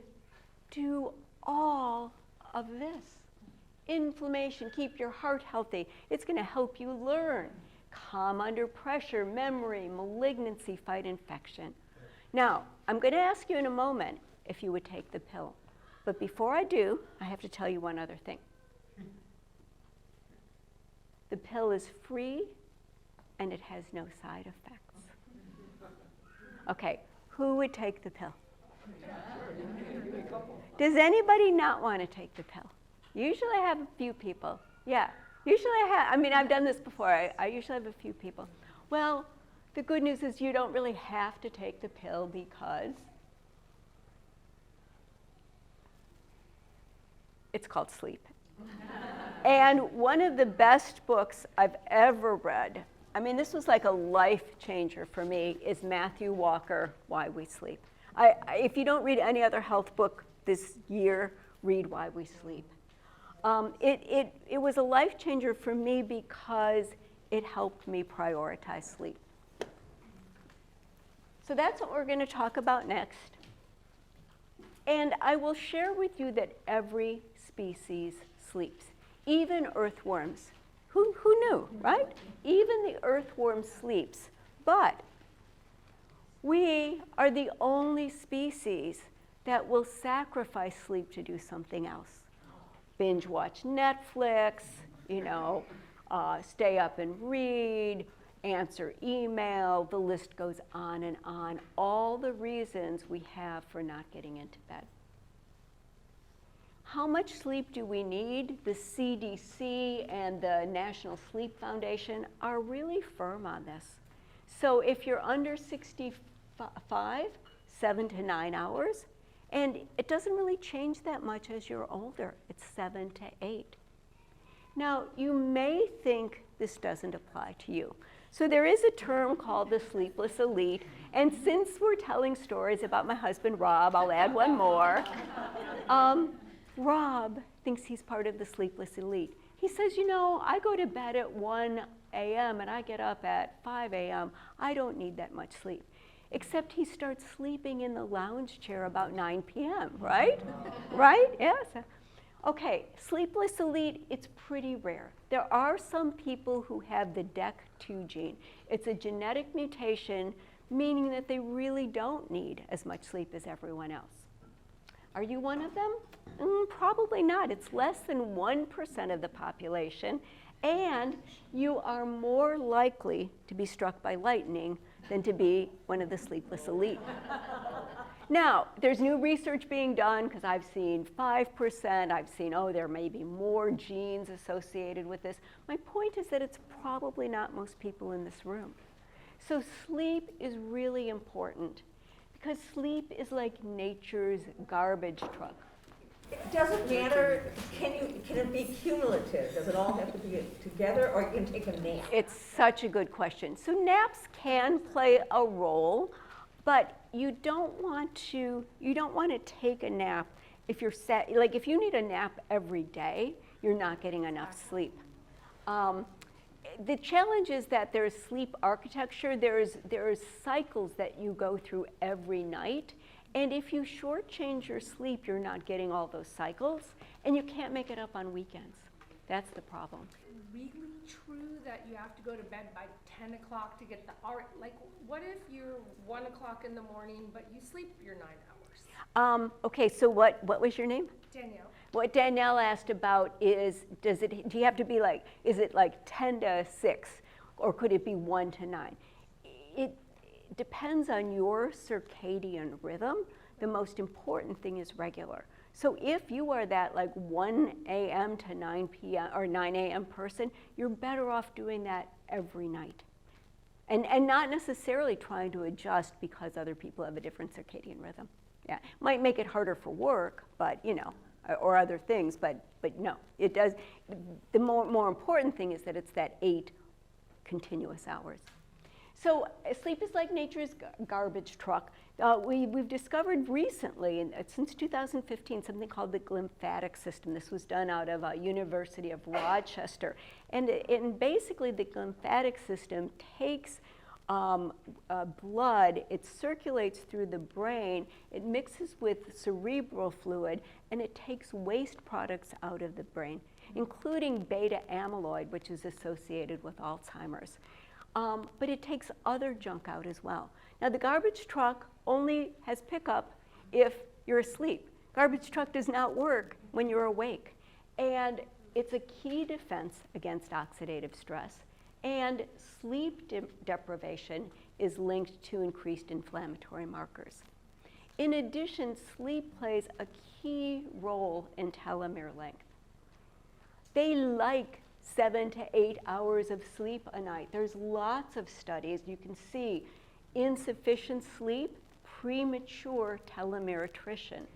do all of this? Inflammation, keep your heart healthy. It's going to help you learn, calm under pressure, memory, malignancy, fight infection. Now, I'm going to ask you in a moment if you would take the pill. But before I do, I have to tell you one other thing. The pill is free and it has no side effects. Okay, who would take the pill? Does anybody not want to take the pill? Usually I have a few people. Yeah, usually I've done this before. I usually have a few people. Well, the good news is you don't really have to take the pill because it's called sleep. And one of the best books I've ever read, this was like a life changer for me, is Matthew Walker, Why We Sleep. If you don't read any other health book this year, read Why We Sleep. It was a life changer for me because it helped me prioritize sleep. So that's what we're going to talk about next. And I will share with you that every species sleeps, even earthworms. Who knew, right? Even the earthworm sleeps. But we are the only species that will sacrifice sleep to do something else. Binge watch Netflix, stay up and read, answer email, the list goes on and on. All the reasons we have for not getting into bed. How much sleep do we need? The CDC and the National Sleep Foundation are really firm on this. So if you're under 65, 7 to 9 hours, and it doesn't really change that much as you're older. It's 7 to 8. Now, you may think this doesn't apply to you. So there is a term called the sleepless elite, and since we're telling stories about my husband, Rob, I'll add one more. Rob thinks he's part of the sleepless elite. He says, you know, I go to bed at 1 a.m. and I get up at 5 a.m. I don't need that much sleep. Except he starts sleeping in the lounge chair about 9 p.m., right? Right? Yes. Okay, sleepless elite, it's pretty rare. There are some people who have the DEC2 gene. It's a genetic mutation, meaning that they really don't need as much sleep as everyone else. Are you one of them? Probably not. It's less than 1% of the population, and you are more likely to be struck by lightning than to be one of the sleepless elite. Now, there's new research being done, because I've seen 5%, I've seen, oh, there may be more genes associated with this. My point is that it's probably not most people in this room. So sleep is really important, because sleep is like nature's garbage truck. It doesn't matter, can it be cumulative? Does it all have to be together, or you can take a nap? It's such a good question. So naps can play a role, but you don't want to take a nap if you're like if you need a nap every day, you're not getting enough sleep. The challenge is that there's sleep architecture, there's cycles that you go through every night, and if you shortchange your sleep, you're not getting all those cycles, and you can't make it up on weekends. That's the problem. Really true that you have to go to bed by 10 o'clock to get the art? Like, what if you're 1 o'clock in the morning, but you sleep your 9 hours? Okay, so what was your name? Danielle. What Danielle asked about is, do you have to be like, is it like 10 to 6, or could it be 1 to 9? It depends on your circadian rhythm. The most important thing is regular. So if you are that like 1 a.m. to 9 p.m. or 9 a.m. person, you're better off doing that every night. And not necessarily trying to adjust because other people have a different circadian rhythm. Yeah, might make it harder for work, but you know, or other things, but no, it does. The more important thing is that it's that 8 continuous hours. So sleep is like nature's garbage truck. We've discovered recently, since 2015, something called the glymphatic system. This was done out of University of Rochester. And basically the glymphatic system takes blood, it circulates through the brain, it mixes with cerebral fluid, and it takes waste products out of the brain, including beta amyloid, which is associated with Alzheimer's. But it takes other junk out as well. Now, the garbage truck only has pickup if you're asleep. Garbage truck does not work when you're awake. And it's a key defense against oxidative stress. And sleep deprivation is linked to increased inflammatory markers. In addition, sleep plays a key role in telomere length. They like 7 to 8 hours of sleep a night. There's lots of studies. You can see insufficient sleep, premature telomere attrition.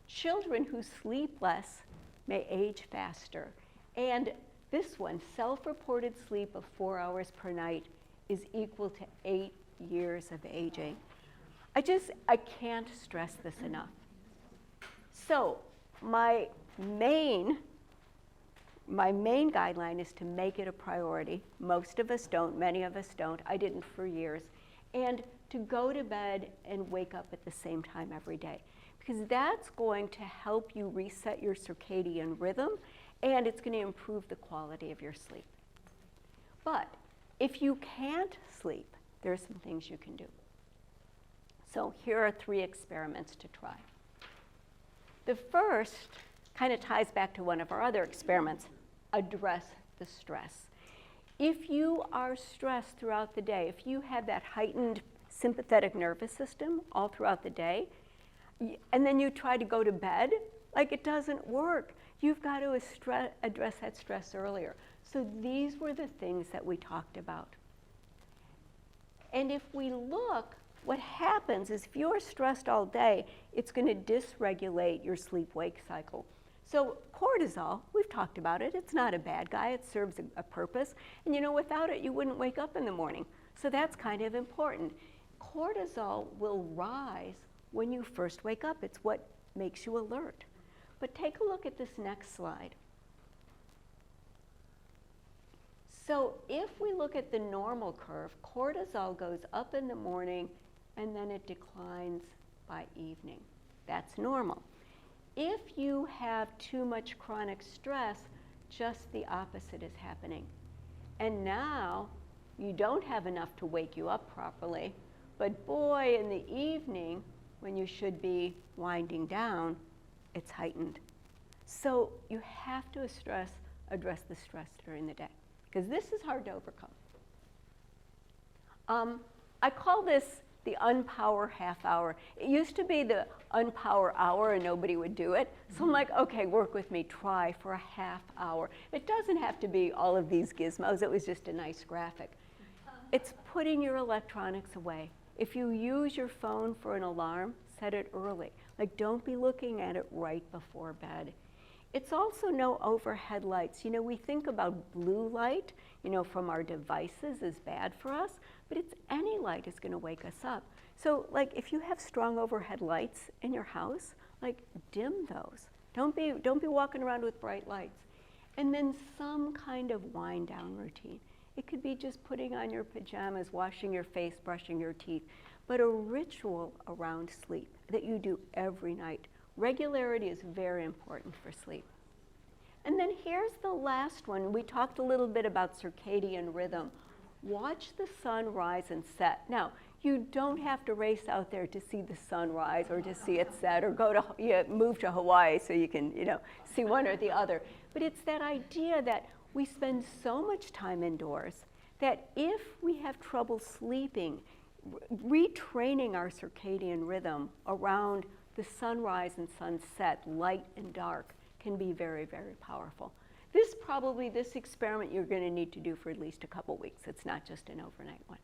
Children who sleep less may age faster. And this one, self-reported sleep of 4 hours per night, is equal to 8 years of aging. I can't stress this enough. So my main guideline is to make it a priority. Most of us don't, many of us don't. I didn't for years. And to go to bed and wake up at the same time every day, because that's going to help you reset your circadian rhythm, and it's going to improve the quality of your sleep. But if you can't sleep, there are some things you can do. So here are 3 experiments to try. The first kind of ties back to one of our other experiments: address the stress. If you are stressed throughout the day, if you have that heightened sympathetic nervous system all throughout the day, and then you try to go to bed, like, it doesn't work. You've got to address that stress earlier. So these were the things that we talked about. And if we look, what happens is if you're stressed all day, it's going to dysregulate your sleep-wake cycle. So cortisol, we've talked about it. It's not a bad guy. It serves a purpose. And you know, without it, you wouldn't wake up in the morning. So that's kind of important. Cortisol will rise when you first wake up. It's what makes you alert. But take a look at this next slide. So if we look at the normal curve, cortisol goes up in the morning and then it declines by evening. That's normal. If you have too much chronic stress, just the opposite is happening. And now you don't have enough to wake you up properly, but boy, in the evening, when you should be winding down, it's heightened. So you have to address the stress during the day, because this is hard to overcome. I call this the unpower half hour. It used to be the unpower hour and nobody would do it. So I'm like, okay, work with me, try for a half hour. It doesn't have to be all of these gizmos. It was just a nice graphic. It's putting your electronics away. If you use your phone for an alarm, set it early. Like, don't be looking at it right before bed. It's also no overhead lights. You know, we think about blue light, you know, from our devices is bad for us, but it's any light is going to wake us up. So, like, if you have strong overhead lights in your house, like, dim those. Don't be walking around with bright lights. And then some kind of wind down routine. It could be just putting on your pajamas, washing your face, brushing your teeth, but a ritual around sleep that you do every night. Regularity is very important for sleep. And then here's the last one. We talked a little bit about circadian rhythm. Watch the sun rise and set. Now, you don't have to race out there to see the sun rise or to see it set, or move to Hawaii so you can, you know, see one or the other. But it's that idea that we spend so much time indoors that if we have trouble sleeping, retraining our circadian rhythm around the sunrise and sunset, light and dark, can be very, very powerful. This experiment you're going to need to do for at least a couple weeks. It's not just an overnight one.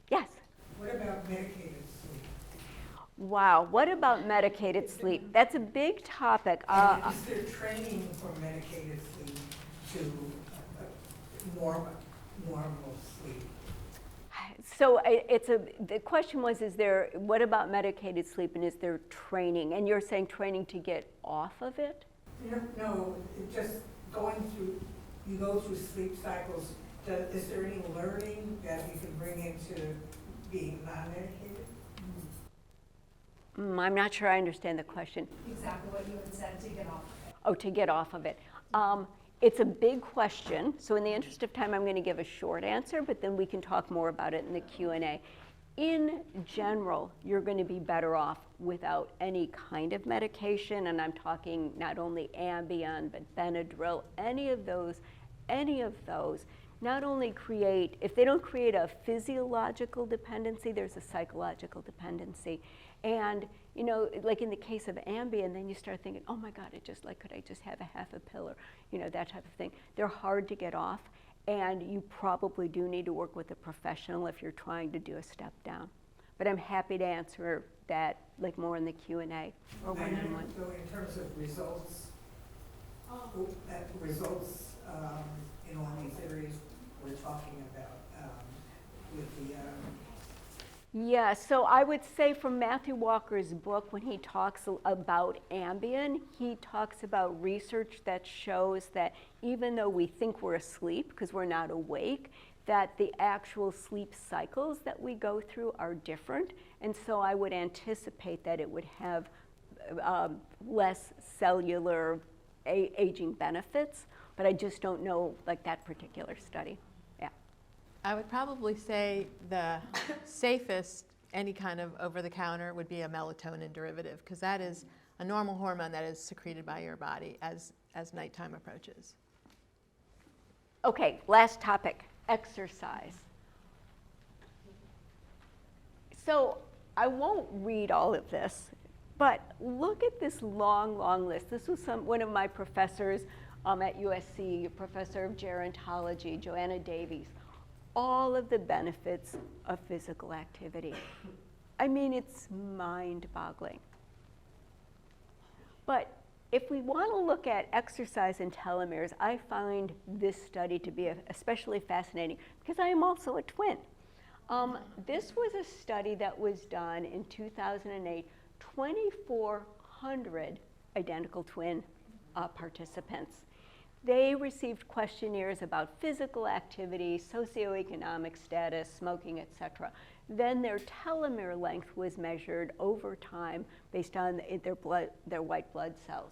Yes? What about medicated sleep? Wow, what about medicated sleep? That's a big topic. Is there training for medicated sleep to normal sleep? So the question was, what about medicated sleep, and is there training? And you're saying training to get off of it? No, just you go through sleep cycles. Is there any learning that you can bring into being non-medicated? I'm not sure I understand the question. Exactly what you had said, to get off of it. Oh, to get off of it. It's a big question, so in the interest of time, I'm going to give a short answer, but then we can talk more about it in the Q&A. In general, you're going to be better off without any kind of medication, and I'm talking not only Ambien, but Benadryl, any of those, not only if they don't create a physiological dependency, there's a psychological dependency. And, you know, like in the case of Ambien, then you start thinking, oh my God, could I just have a half a pill, or, you know, that type of thing. They're hard to get off, and you probably do need to work with a professional if you're trying to do a step down. But I'm happy to answer that, like, more in the Q&A or one-on-one. So in terms of results, in all these areas we're talking about with the Yeah, so I would say from Matthew Walker's book, when he talks about Ambien, he talks about research that shows that even though we think we're asleep because we're not awake, that the actual sleep cycles that we go through are different. And so I would anticipate that it would have less cellular aging benefits, but I just don't know, like, that particular study. Yeah. I would probably say the safest any kind of over-the-counter would be a melatonin derivative, because that is a normal hormone that is secreted by your body as nighttime approaches. Okay, last topic, exercise. So I won't read all of this, but look at this long, long list. This was one of my professors at USC, a professor of gerontology, Joanna Davies. All of the benefits of physical activity. I mean, it's mind-boggling. But if we want to look at exercise and telomeres, I find this study to be especially fascinating because I am also a twin. This was a study that was done in 2008, 2,400 identical twin participants. They received questionnaires about physical activity, socioeconomic status, smoking, etc. Then their telomere length was measured over time based on their white blood cells.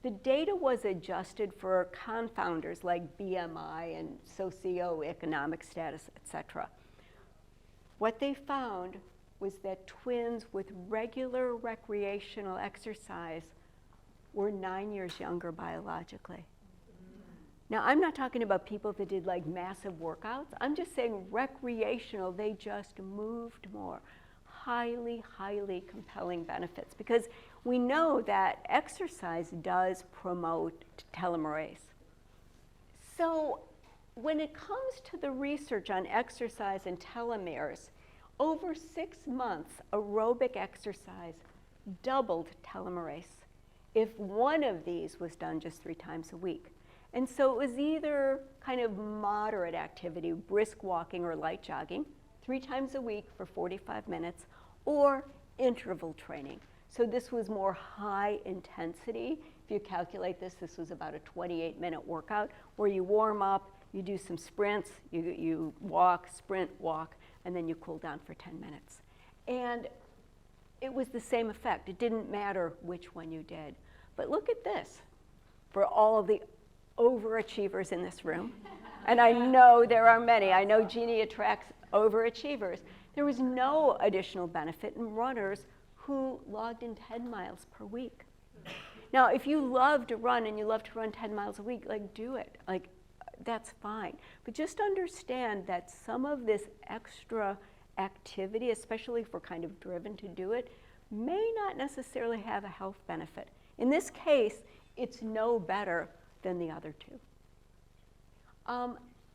The data was adjusted for confounders like BMI and socioeconomic status, etc. What they found was that twins with regular recreational exercise were 9 years younger biologically. Now, I'm not talking about people that did like massive workouts. I'm just saying recreational, they just moved more. Highly, highly compelling benefits, because we know that exercise does promote telomerase. So when it comes to the research on exercise and telomeres, over 6 months, aerobic exercise doubled telomerase if one of these was done just 3 times a week. And so it was either kind of moderate activity, brisk walking or light jogging, 3 times a week for 45 minutes, or interval training. So this was more high intensity. If you calculate this, this was about a 28-minute workout where you warm up, you do some sprints, you walk, sprint, walk, and then you cool down for 10 minutes. And it was the same effect. It didn't matter which one you did. But look at this. For all of the overachievers in this room, and I know there are many, I know Jeannie attracts overachievers, there was no additional benefit in runners who logged in 10 miles per week. Now, if you love to run and you love to run 10 miles a week, like, do it. Like, that's fine. But just understand that some of this extra activity, especially if we're kind of driven to do it, may not necessarily have a health benefit. In this case, it's no better than the other two.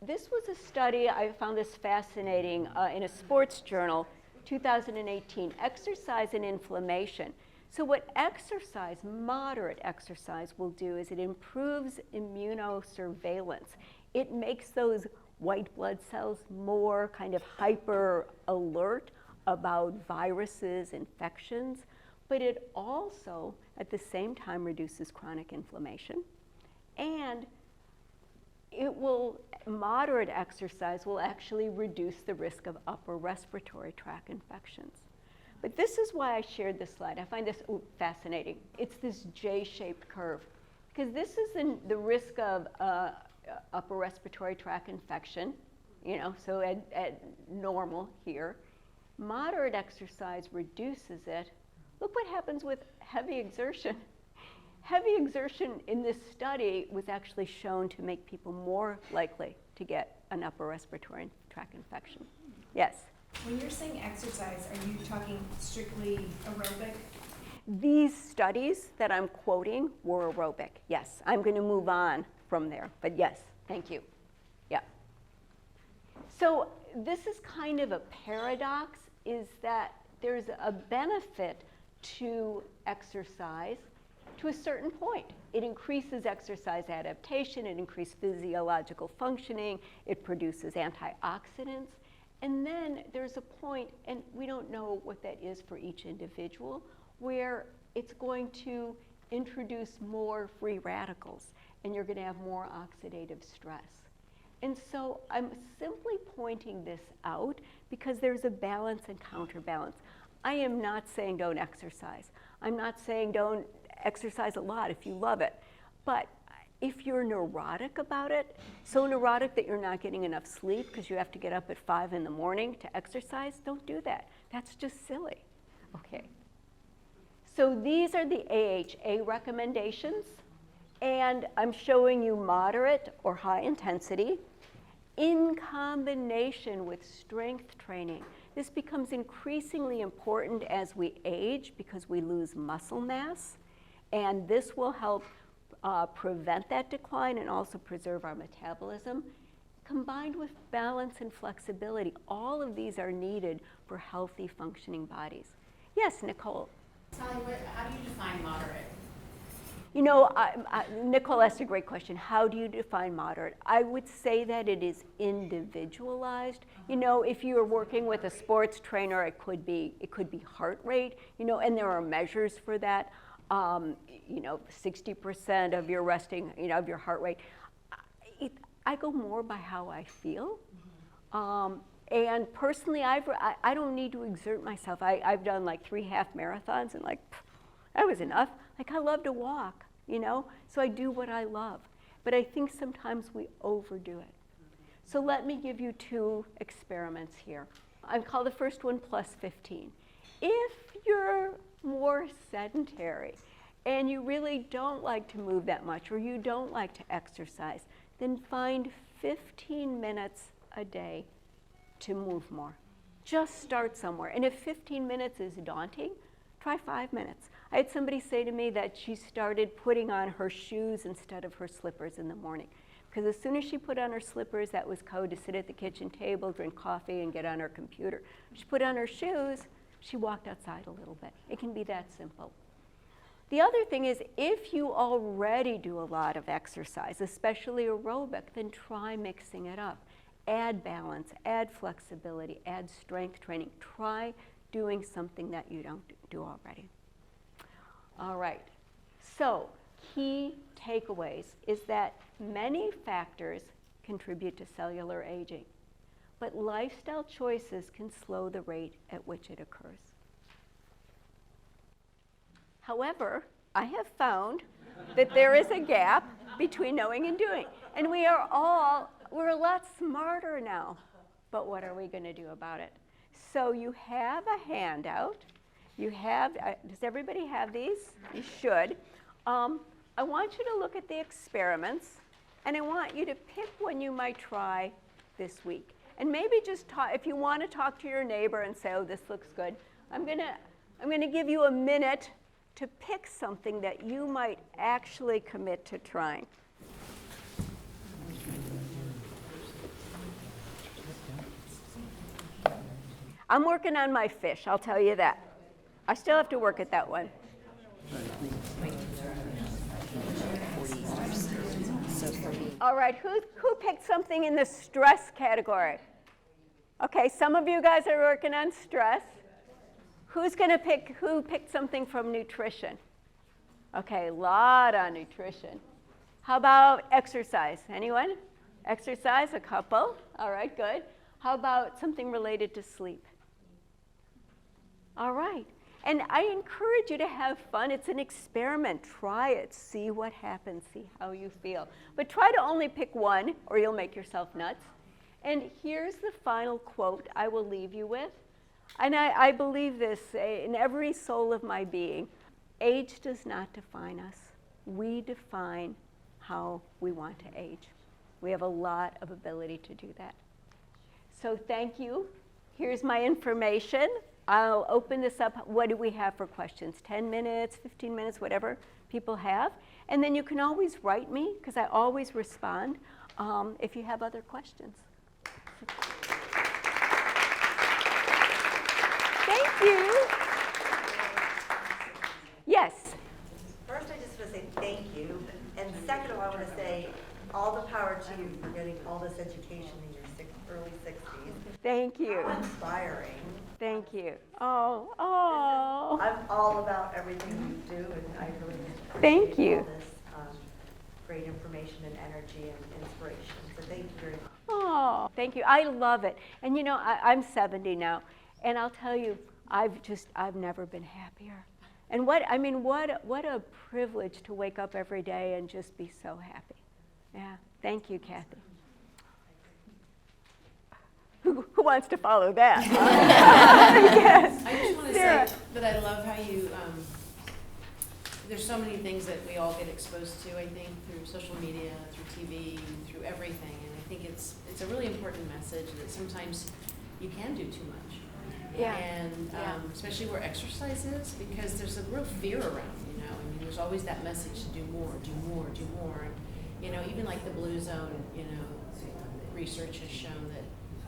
This was a study, I found this fascinating, in a sports journal, 2018, exercise and inflammation. So what exercise, moderate exercise, will do is it improves immunosurveillance. It makes those white blood cells more kind of hyper alert about viruses, infections, but it also, at the same time, reduces chronic inflammation. And moderate exercise will actually reduce the risk of upper respiratory tract infections. But this is why I shared this slide. I find this fascinating. It's this J-shaped curve, because this is the risk of upper respiratory tract infection, so at normal here. Moderate exercise reduces it. Look what happens with heavy exertion. Heavy exertion in this study was actually shown to make people more likely to get an upper respiratory tract infection. Yes? When you're saying exercise, are you talking strictly aerobic? These studies that I'm quoting were aerobic, yes. I'm going to move on from there, but yes, thank you. Yeah. So this is kind of a paradox, is that there's a benefit to exercise to a certain point. It increases exercise adaptation, it increases physiological functioning, it produces antioxidants, and then there's a point, and we don't know what that is for each individual, where it's going to introduce more free radicals, and you're going to have more oxidative stress. And so I'm simply pointing this out because there's a balance and counterbalance. I am not saying don't exercise. I'm not saying don't exercise a lot if you love it. But if you're neurotic about it, so neurotic that you're not getting enough sleep because you have to get up at 5 in the morning to exercise, don't do that. That's just silly. Okay. So these are the AHA recommendations. And I'm showing you moderate or high intensity in combination with strength training. This becomes increasingly important as we age because we lose muscle mass. And this will help prevent that decline and also preserve our metabolism. Combined with balance and flexibility, all of these are needed for healthy, functioning bodies. Yes, Nicole? Sally, how do you define moderate? Nicole asked a great question. How do you define moderate? I would say that it is individualized. If you are working with a sports trainer, it could be heart rate, and there are measures for that. 60% of your resting, of your heart rate. I go more by how I feel. And personally, I don't need to exert myself. I've done like 3 half marathons and like, that was enough. Like I love to walk, you know? So I do what I love. But I think sometimes we overdo it. So let me give you 2 experiments here. I'll call the first one plus 15. If you're more sedentary and you really don't like to move that much or you don't like to exercise, then find 15 minutes a day to move more. Just start somewhere. And if 15 minutes is daunting, try 5 minutes. I had somebody say to me that she started putting on her shoes instead of her slippers in the morning. Because as soon as she put on her slippers, that was code to sit at the kitchen table, drink coffee, and get on her computer. She put on her shoes, she walked outside a little bit. It can be that simple. The other thing is, if you already do a lot of exercise, especially aerobic, then try mixing it up. Add balance, add flexibility, add strength training. Try doing something that you don't do already. All right, so key takeaways is that many factors contribute to cellular aging, but lifestyle choices can slow the rate at which it occurs. However, I have found that there is a gap between knowing and doing, and we're a lot smarter now, but what are we going to do about it? So you have a handout. You have, does everybody have these? You should. I want you to look at the experiments, and I want you to pick one you might try this week. And maybe just talk, if you want to talk to your neighbor and say, oh, this looks good, I'm gonna give you a minute to pick something that you might actually commit to trying. I'm working on my fish, I'll tell you that. I still have to work at that one. All right, who picked something in the stress category? Okay, some of you guys are working on stress. Who picked something from nutrition? Okay, a lot on nutrition. How about exercise? Anyone? Exercise, a couple. All right, good. How about something related to sleep? All right. And I encourage you to have fun. It's an experiment. Try it. See what happens. See how you feel. But try to only pick one, or you'll make yourself nuts. And here's the final quote I will leave you with. And I believe this in every soul of my being. Age does not define us. We define how we want to age. We have a lot of ability to do that. So thank you. Here's my information. I'll open this up. What do we have for questions? 10 minutes, 15 minutes, whatever people have. And then you can always write me, because I always respond, if you have other questions. Thank you. Yes? First, I just want to say thank you. And second of all, I want to say all the power to you for getting all this education in your early 60s. Thank you. How inspiring. Thank you. Oh. I'm all about everything you do, and I really Thank appreciate you. all this great information and energy and inspiration. So thank you very much. Oh, thank you. I love it. And you know, I'm 70 now, and I'll tell you, I've never been happier. And what a privilege to wake up every day and just be so happy. Yeah. Thank you, Kathy. Who wants to follow that? Yes. I just want to say that I love how you, there's so many things that we all get exposed to, I think, through social media, through TV, through everything. And I think it's a really important message that sometimes you can do too much. Yeah. And especially where exercise is, because there's a real fear around, you know. I mean, there's always that message to do more, do more, do more. And, you know, even like the Blue Zone, you know, research has shown that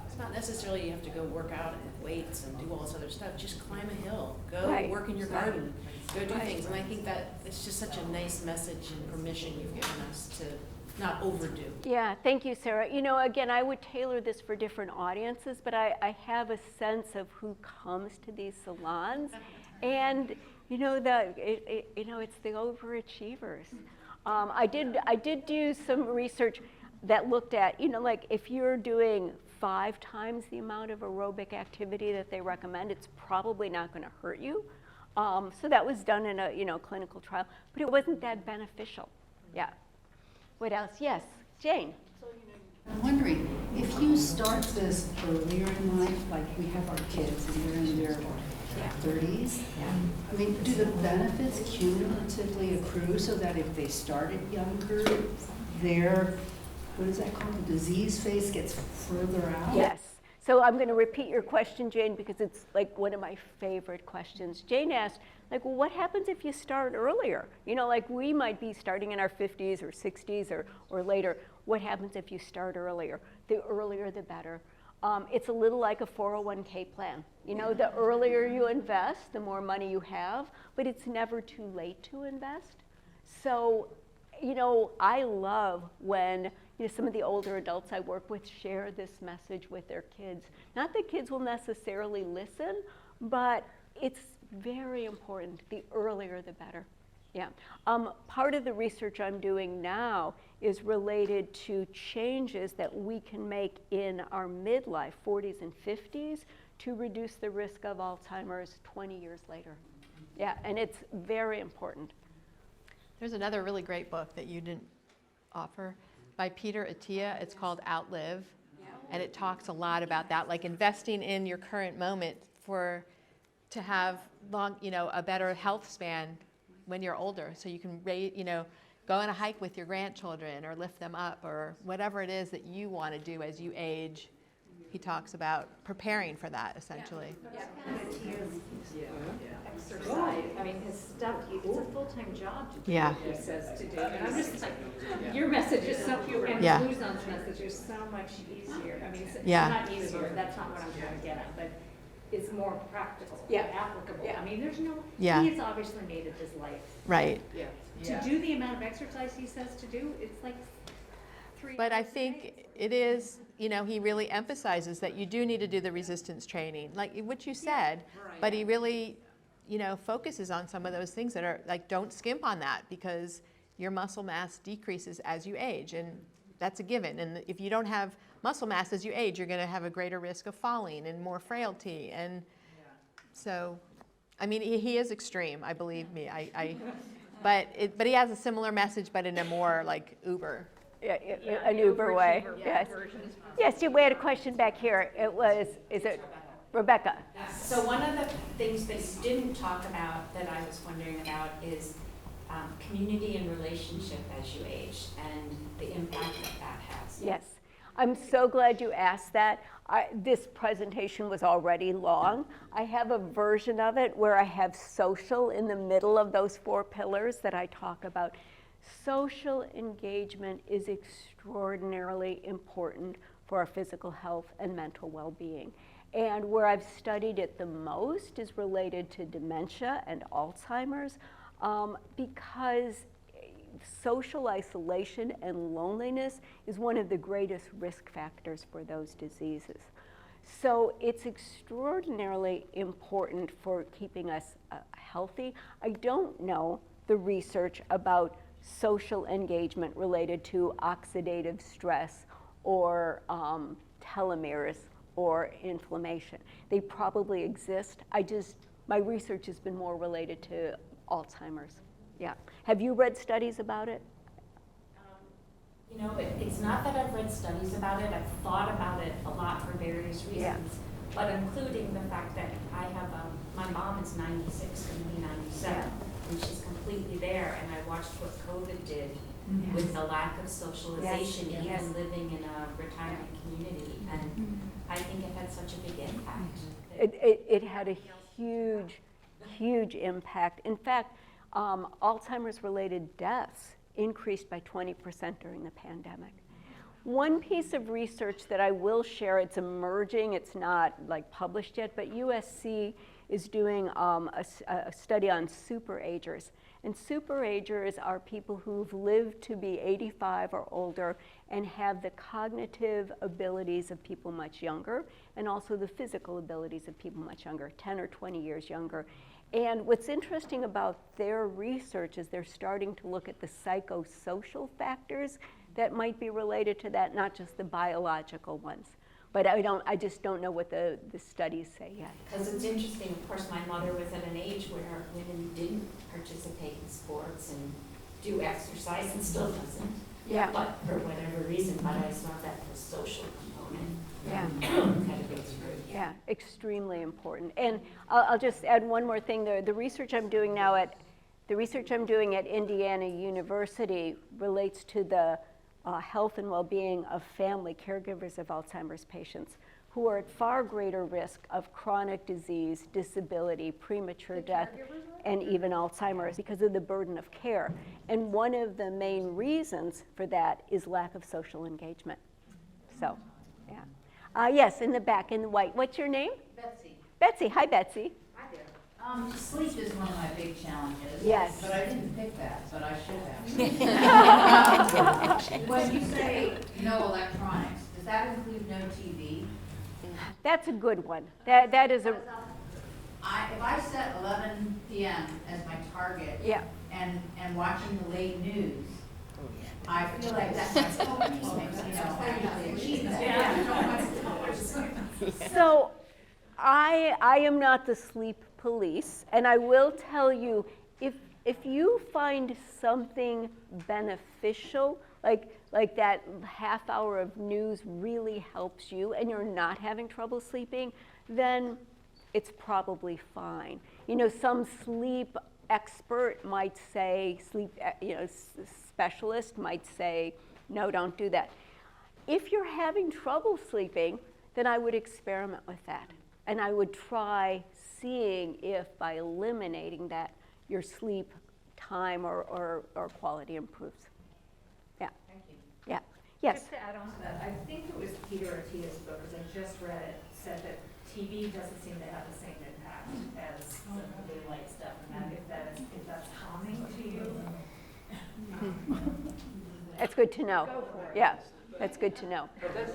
it's not necessarily you have to go work out with weights and do all this other stuff. Just climb a hill, go work in your garden, go do things. And I think that it's just such a nice message and permission you've given us to not overdo. Yeah, thank you, Sarah. You know, again, I would tailor this for different audiences, but I have a sense of who comes to these salons, and you know, it's the overachievers. I did do some research. that looked at, like if you're doing 5 times the amount of aerobic activity that they recommend, it's probably not going to hurt you. So that was done in a clinical trial, but it wasn't that beneficial. Yeah. What else? Yes, Jane. I'm wondering, if you start this earlier in life, like we have our kids and they're in their 30s, I mean, do the benefits cumulatively accrue so that if they start it younger, their, what is that called, the disease phase gets further out? Yes. So I'm going to repeat your question, Jane, because it's like one of my favorite questions. Jane asked, like, well, what happens if you start earlier? Like we might be starting in our 50s or 60s or later. What happens if you start earlier? The earlier, the better. It's a little like a 401k plan. The earlier you invest, the more money you have, but it's never too late to invest. So, I love when some of the older adults I work with share this message with their kids. Not that kids will necessarily listen, but it's very important. The earlier, the better. Yeah. Part of the research I'm doing now is related to changes that we can make in our midlife, 40s and 50s, to reduce the risk of Alzheimer's 20 years later. Yeah, and it's very important. There's another really great book that you didn't offer by Peter Attia. It's called Outlive, and it talks a lot about that, like investing in your current moment to have a better health span when you're older, so you can go on a hike with your grandchildren or lift them up or whatever it is that you want to do as you age. He talks about preparing for that, essentially. Exercise. I mean, his stuff, it's a full-time job to do Yeah. what he says to do. And I'm just like, your message is so, and Yeah. Luzon's message is so much easier. I mean, it's Yeah. not easier, that's not what I'm trying to get at, but it's more practical, applicable. I mean, there's no, he has obviously made it his life. Right. To do the amount of exercise he says to do, it's like 3 But I hours a think day. it is, he really emphasizes that you do need to do the resistance training, like what you said, but he really, focuses on some of those things that are, like, don't skimp on that because your muscle mass decreases as you age, and that's a given. And if you don't have muscle mass as you age, you're going to have a greater risk of falling and more frailty. And so, I mean, he is extreme, I believe me. But he has a similar message, but in a more like Uber. An Uber way. Yes. Yes, we had a question back here. Is it Rebecca? So one of the things that you didn't talk about that I was wondering about is community and relationship as you age and the impact that has. Yes. I'm so glad you asked that. This presentation was already long. I have a version of it where I have social in the middle of those 4 pillars that I talk about. Social engagement is extraordinarily important for our physical health and mental well-being. And where I've studied it the most is related to dementia and Alzheimer's, because social isolation and loneliness is one of the greatest risk factors for those diseases. So it's extraordinarily important for keeping us healthy. I don't know the research about social engagement related to oxidative stress or telomeres or inflammation. They probably exist. My research has been more related to Alzheimer's. Yeah. Have you read studies about it? It's not that I've read studies about it. I've thought about it a lot for various reasons, but including the fact that I have, my mom is 96, going to be 97, and she's completely there, and I watched what COVID did with the lack of socialization, even living in a retirement community, and I think it had such a big impact. It had a huge impact. In fact, Alzheimer's-related deaths increased by 20% during the pandemic. One piece of research that I will share, it's emerging, it's not like published yet, but USC is doing a study on superagers. And superagers are people who've lived to be 85 or older and have the cognitive abilities of people much younger and also the physical abilities of people much younger, 10 or 20 years younger. And what's interesting about their research is they're starting to look at the psychosocial factors that might be related to that, not just the biological ones. But I just don't know what the studies say yet. Because it's interesting, of course, my mother was at an age where women didn't participate in sports and do exercise and still doesn't. Yeah. But for whatever reason, but I saw that the social component kind of goes through. Yeah, extremely important. And I'll just add one more thing. The research I'm doing now at Indiana University relates to the health and well-being of family caregivers of Alzheimer's patients who are at far greater risk of chronic disease, disability, premature death, and even Alzheimer's because of the burden of care. And one of the main reasons for that is lack of social engagement. So, yeah. Yes, in the back, in the white. What's your name? Betsy. Betsy. Hi, Betsy. Hi there. Sleep is one of my big challenges. Yes. But I didn't pick that, but I should have. When you say no electronics, does that include no TV? That's a good one. That is a... If I set 11 p.m. as my target and watching the late news, I feel like that's my focus, So I am not the sleep police, and I will tell you, if you find something beneficial, like that half hour of news really helps you and you're not having trouble sleeping, then it's probably fine. You know, some sleep expert might say, specialist might say, no, don't do that. If you're having trouble sleeping, then I would experiment with that. And I would try seeing if by eliminating that, your sleep time or quality improves. Yeah. Thank you. Yeah. Yes. Just to add on to that, I think it was Peter Attia's book, because I just read it, said that TV doesn't seem to have the same impact as some of the blue light stuff, and that if that's calming to you. That's good to know. Go for it. Yeah, that's good to know. But that's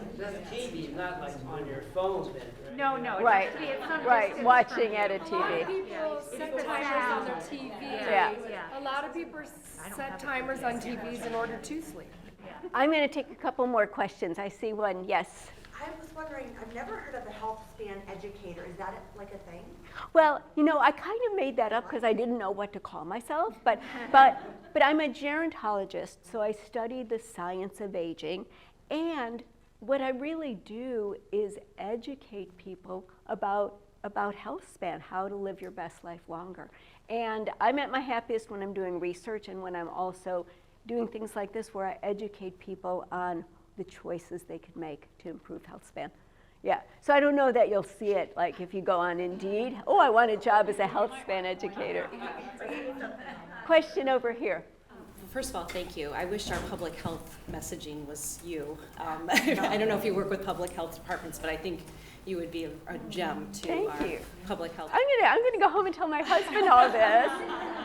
TV, not like on your phone then, right? No, Right, it's some right, distance watching from at a you. A lot of TV. people set timers on their TV. Yeah. A lot of people set timers on TVs in order to sleep. I'm going to take a couple more questions. I see one. Yes. I was wondering, I've never heard of the Healthspan educator. Is that like a thing? Well, you know, I kind of made that up because I didn't know what to call myself, but I'm a gerontologist, so I study the science of aging, and what I really do is educate people about Healthspan, how to live your best life longer. And I'm at my happiest when I'm doing research and when I'm also doing things like this where I educate people on the choices they could make to improve Healthspan. Yeah, so I don't know that you'll see it, like if you go on Indeed, oh, I want a job as a Healthspan educator. Question over here. First of all, thank you. I wish our public health messaging was you. I don't know if you work with public health departments, but I think you would be a gem to our public health. I'm gonna go home and tell my husband all this,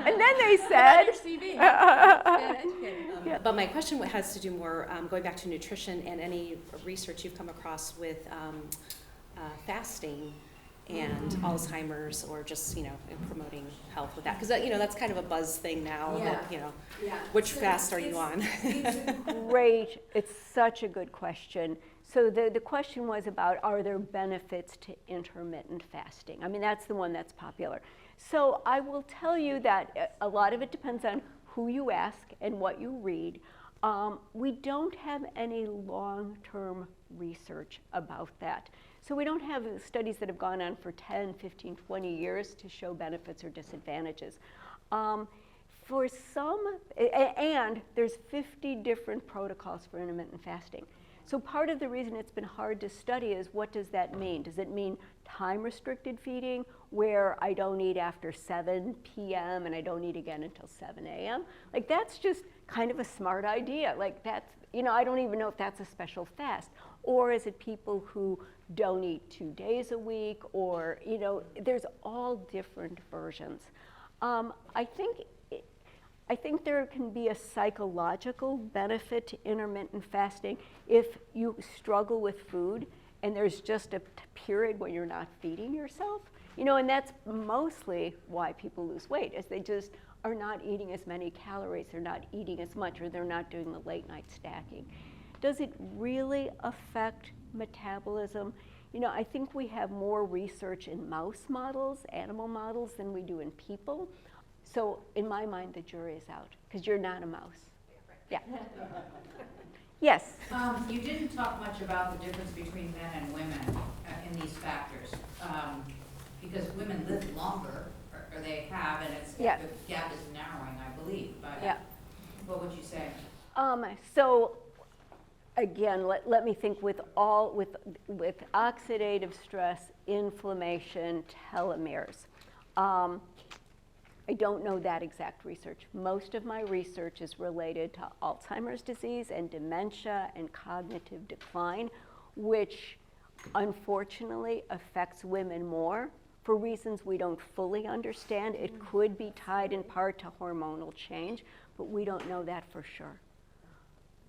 and then they said. But my question has to do more going back to nutrition and any research you've come across with fasting and Alzheimer's, or just in promoting health with that, because that's kind of a buzz thing now. That, which fast are you on? Great. It's such a good question. So the question was about, are there benefits to intermittent fasting? I mean, that's the one that's popular. So I will tell you that a lot of it depends on who you ask and what you read. We don't have any long-term research about that. So we don't have studies that have gone on for 10, 15, 20 years to show benefits or disadvantages. For some, and there's 50 different protocols for intermittent fasting. So part of the reason it's been hard to study is, what does that mean? Does it mean time-restricted feeding, where I don't eat after 7 p.m. and I don't eat again until 7 a.m.? Like, that's just kind of a smart idea. Like, that's, I don't even know if that's a special fast. Or is it people who don't eat 2 days a week, or, there's all different versions. I think there can be a psychological benefit to intermittent fasting if you struggle with food and there's just a period when you're not feeding yourself. You know, and that's mostly why people lose weight, is they just are not eating as many calories, they're not eating as much, or they're not doing the late night stacking. Does it really affect metabolism? You know, I think we have more research in mouse models, animal models, than we do in people. So in my mind, the jury is out, because you're not a mouse. Yeah. Yes? You didn't talk much about the difference between men and women in these factors, because women live longer, or they have, and it's, the gap is narrowing, I believe. But what would you say? So again, let me think with oxidative stress, inflammation, telomeres. I don't know that exact research. Most of my research is related to Alzheimer's disease and dementia and cognitive decline, which unfortunately affects women more for reasons we don't fully understand. It could be tied in part to hormonal change, but we don't know that for sure.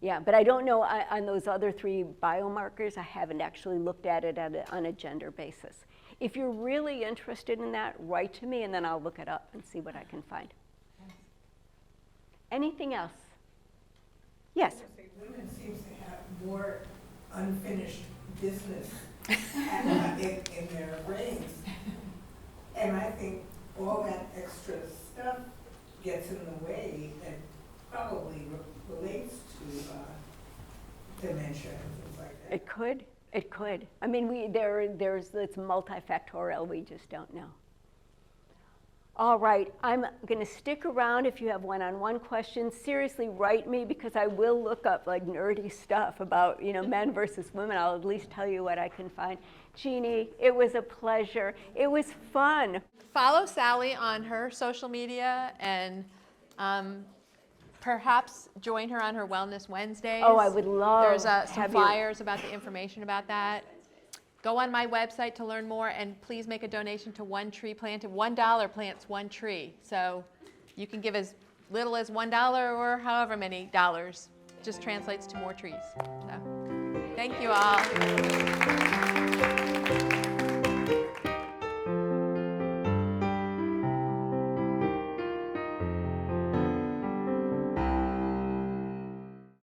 Yeah, but I don't know on those other 3 biomarkers. I haven't actually looked at it on a gender basis. If you're really interested in that, write to me and then I'll look it up and see what I can find. Anything else? Yes? Women seem to have more unfinished business in their brains. And I think all that extra stuff gets in the way and probably relates to dementia and things like that. It could. It could. I mean, it's multifactorial. We just don't know. All right. I'm going to stick around if you have one-on-one questions. Seriously, write me, because I will look up like nerdy stuff about, you know, men versus women. I'll at least tell you what I can find. Jeannie, it was a pleasure. It was fun. Follow Sally on her social media and perhaps join her on her Wellness Wednesdays. Oh, I would love There's to some have flyers about the information about that. Go on my website to learn more, and please make a donation to One Tree Planted. $1 plants 1 tree. So you can give as little as $1 or however many dollars. Just translates to more trees. So thank you all.